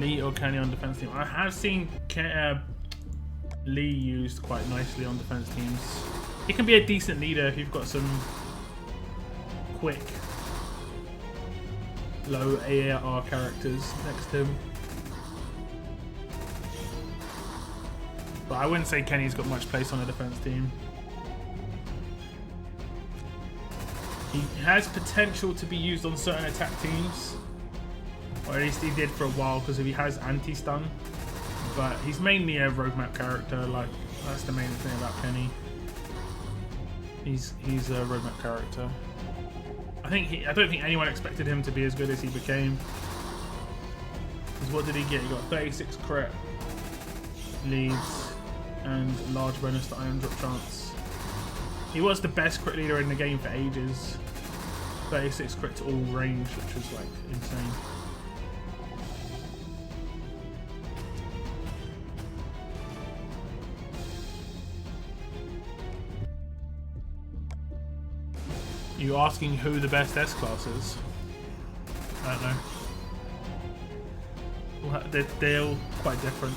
Lee or Kenny on defense team. I have seen Lee used quite nicely on defense teams. He can be a decent leader if you've got some quick, low AAR characters next to him. But I wouldn't say Kenny's got much place on a defense team. He has potential to be used on certain attack teams. Or at least he did for a while because he has anti-stun. But he's mainly a roadmap character, like that's the main thing about Kenny. He's a roadmap character. I don't think anyone expected him to be as good as he became. Because what did he get? He got 36 crit leads and large bonus to iron drop chance. He was the best crit leader in the game for ages. 36 crit to all range, which was like insane. You asking who the best S-Class is? I don't know. Well, they're all quite different.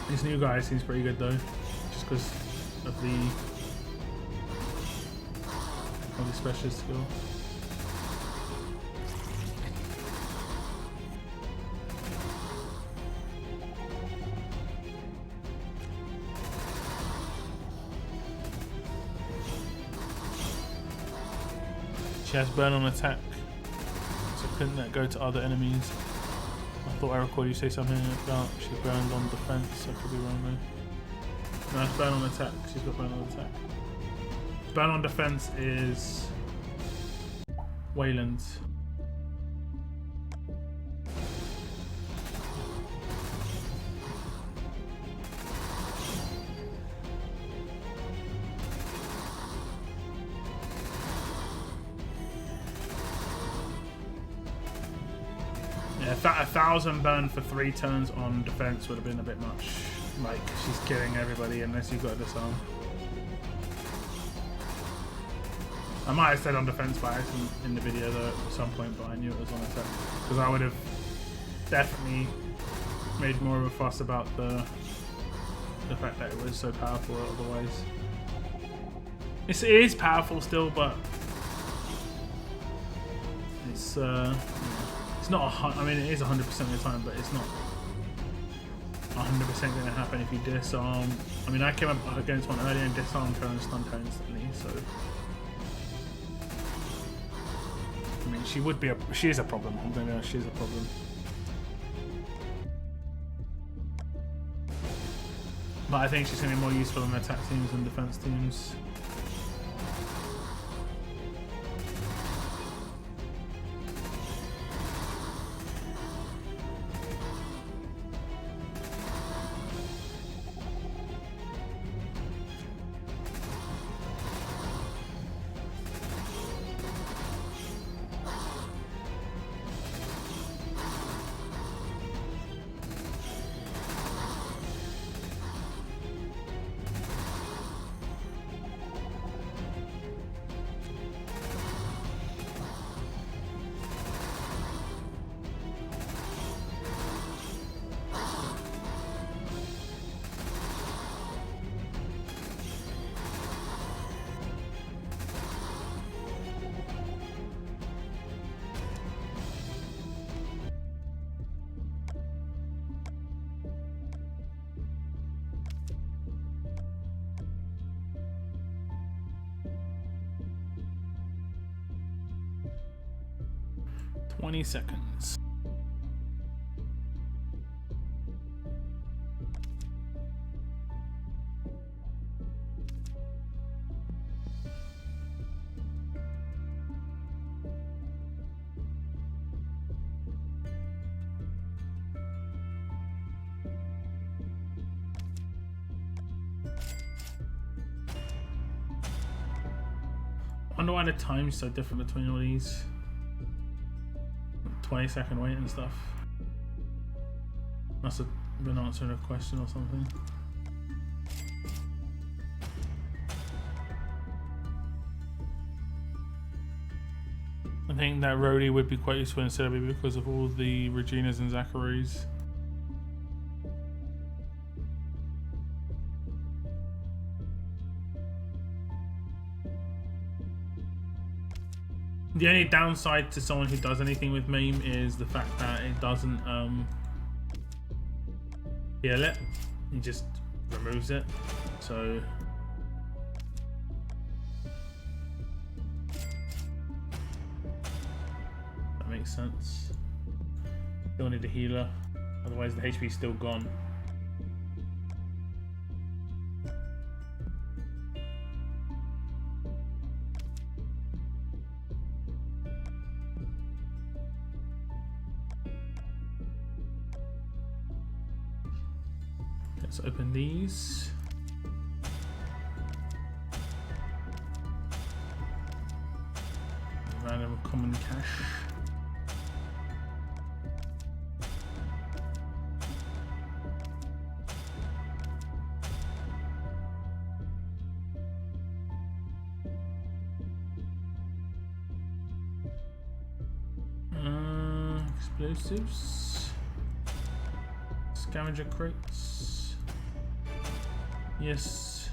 This new guy seems pretty good though, just because of the specialist skill. She has burn on attack, so couldn't that go to other enemies? I thought I recorded you say something about she burned on defense, I could be wrong though. No, it's burn on attack, she's got burn on attack. Burn on defense is Wayland's. Yeah, 1,000 burn for 3 turns on defense would have been a bit much. Like, she's killing everybody unless you've got a disarm. I might have said on defense by accident in the video though at some point, but I knew it was on attack. Because I would have definitely made more of a fuss about the fact that it was so powerful otherwise. It is powerful still, but it's not I mean, it is 100% of the time, but it's not 100% going to happen if you disarm. I mean, I came up against one earlier and disarmed her and stunned her instantly, so I mean, she is a problem. I'm going to be honest, she is a problem. But I think she's going to be more useful in attack teams than defense teams. $20 seconds. I wonder why the time's so different between all these. 20-second wait and stuff. Must have been answering a question or something. I think that Rhodey would be quite useful in Serbia because of all the Reginas and Zacharies. The only downside to someone who does anything with Meme is the fact that it doesn't heal it. It just removes it. So that makes sense. Still need a healer, otherwise the HP is still gone. Let's open these. Random common Explosives. Scavenger crates. Yes.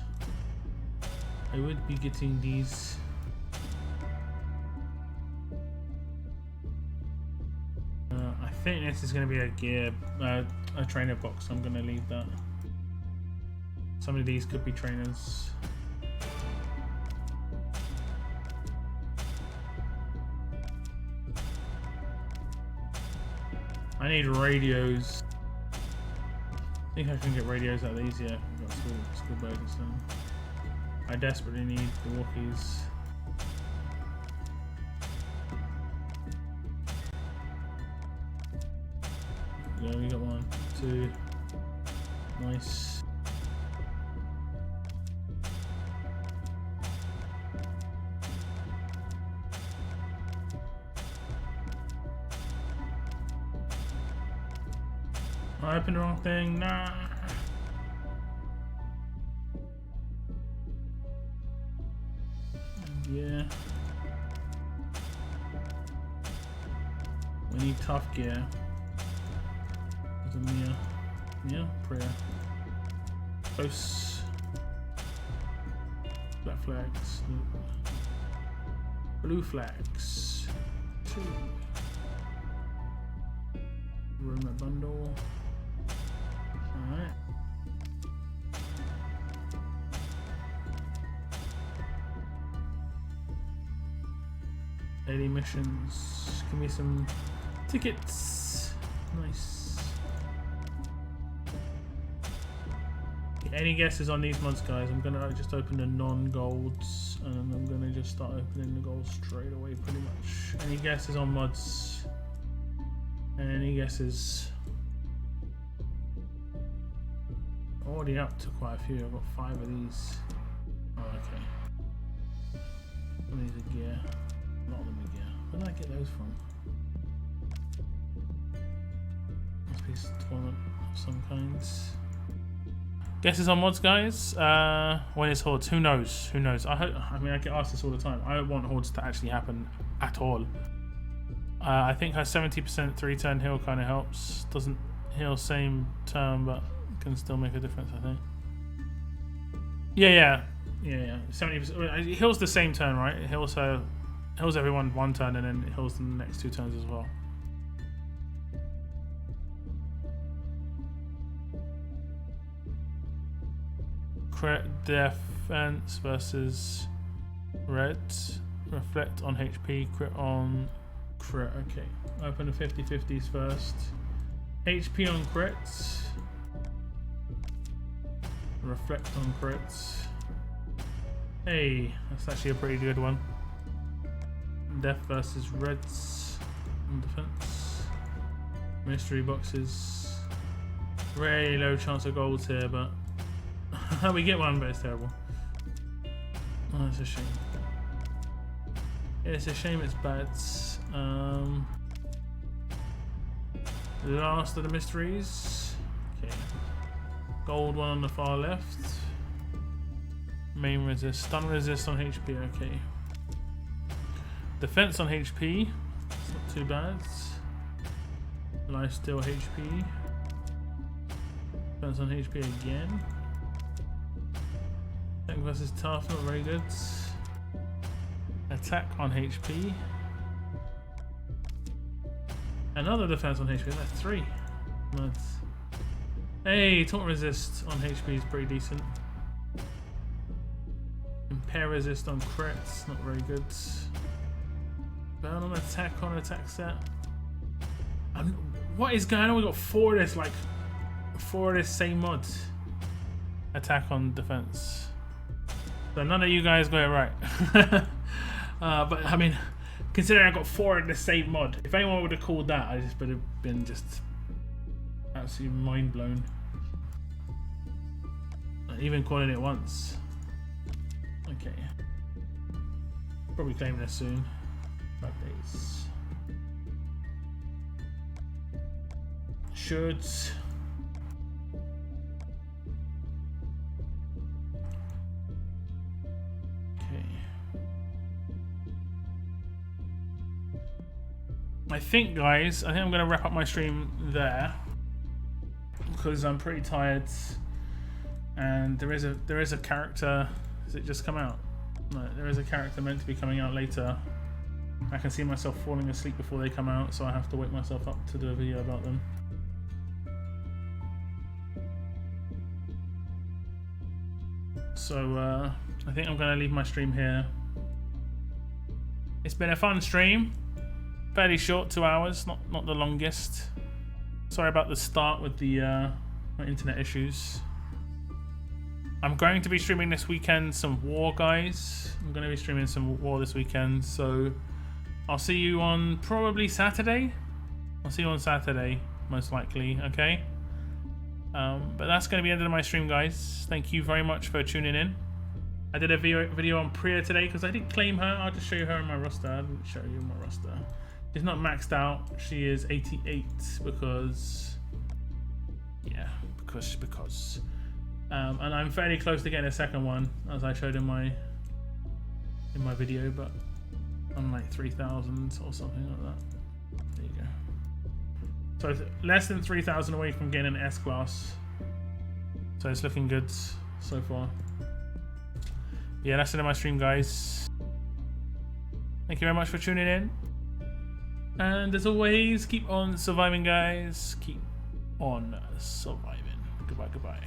I would be getting these. I think this is going to be a gear, a trainer box. I'm going to leave that. Some of these could be trainers. I need radios. I think I can get radios out of these. Yeah, I've got school bags. So I desperately need the walkies. Yeah, we got 1, 2. Nice. I opened the wrong thing. Nah. Yeah. We need tough gear. There's a Mia. Prayer. Close. Black flags. Blue flags. 2. Room a bundle. Alright. Daily missions. Give me some tickets. Nice. Any guesses on these mods, guys? I'm gonna just open the non-golds and I'm gonna just start opening the golds straight away pretty much. Any guesses on mods? Any guesses? Already up to quite a few. I've got 5 of these. Oh, okay. Some of these are gear. A lot of them are gear. Where did I get those from? Must be tournament of some kinds. Guesses on mods, guys? When is Hordes? Who knows? Who knows? I mean, I get asked this all the time. I don't want Hordes to actually happen at all. I think her 70% 3-turn heal kind of helps. Doesn't heal same turn, but can still make a difference, I think. Yeah. 70%. It heals the same turn, right? It heals her, heals everyone 1 turn, and then it heals the next 2 turns as well. Crit defense versus red. Reflect on HP. Crit on crit. Okay. Open the 50-50s first. HP on crits. Reflect on crits. Hey, that's actually a pretty good one. Death versus reds on defense. Mystery boxes. Really low chance of golds here, but we get one, but it's terrible. Oh, it's a shame. Yeah, it's a shame it's bad. Last of the mysteries. Okay. Gold one on the far left. Main resist. Stun resist on HP, okay. Defense on HP. It's not too bad. Lifesteal HP. Defense on HP again. Attack versus tough, not very good. Attack on HP. Another defense on HP, that's 3. Nice. Hey, taunt resist on HP is pretty decent. Impair resist on crits, not very good. Burn on attack set. What is going on? We got 4 of this, like 4 of this same mod. Attack on defense. So none of you guys got it right. But I mean, considering I got 4 in the same mod, if anyone would have called that, I just would have been just absolutely mind blown. Even calling it once. Okay. Probably claiming this soon. 5 days. Should. I think, guys, I'm going to wrap up my stream there because I'm pretty tired, and there is a character. Has it just come out? No, there is a character meant to be coming out later. I can see myself falling asleep before they come out, so I have to wake myself up to do a video about them. So I think I'm going to leave my stream here. It's been a fun stream. Fairly short, 2 hours, not the longest. Sorry about the start with the my internet issues. I'm going to be streaming this weekend some War, guys. I'm going to be streaming some War this weekend, so I'll see you on probably Saturday. I'll see you on Saturday, most likely, okay? But that's going to be the end of my stream, guys. Thank you very much for tuning in. I did a video on Priya today because I did claim her. I'll just show you her in my roster. I didn't show you my roster. She's not maxed out. She is 88 because... yeah, because. And I'm fairly close to getting a second one, as I showed in my video, but I'm like 3,000 or something like that. There you go. So it's less than 3,000 away from getting an S class. So it's looking good so far. Yeah, that's it in my stream, guys. Thank you very much for tuning in. And as always, keep on surviving, guys. Keep on surviving. Goodbye, goodbye.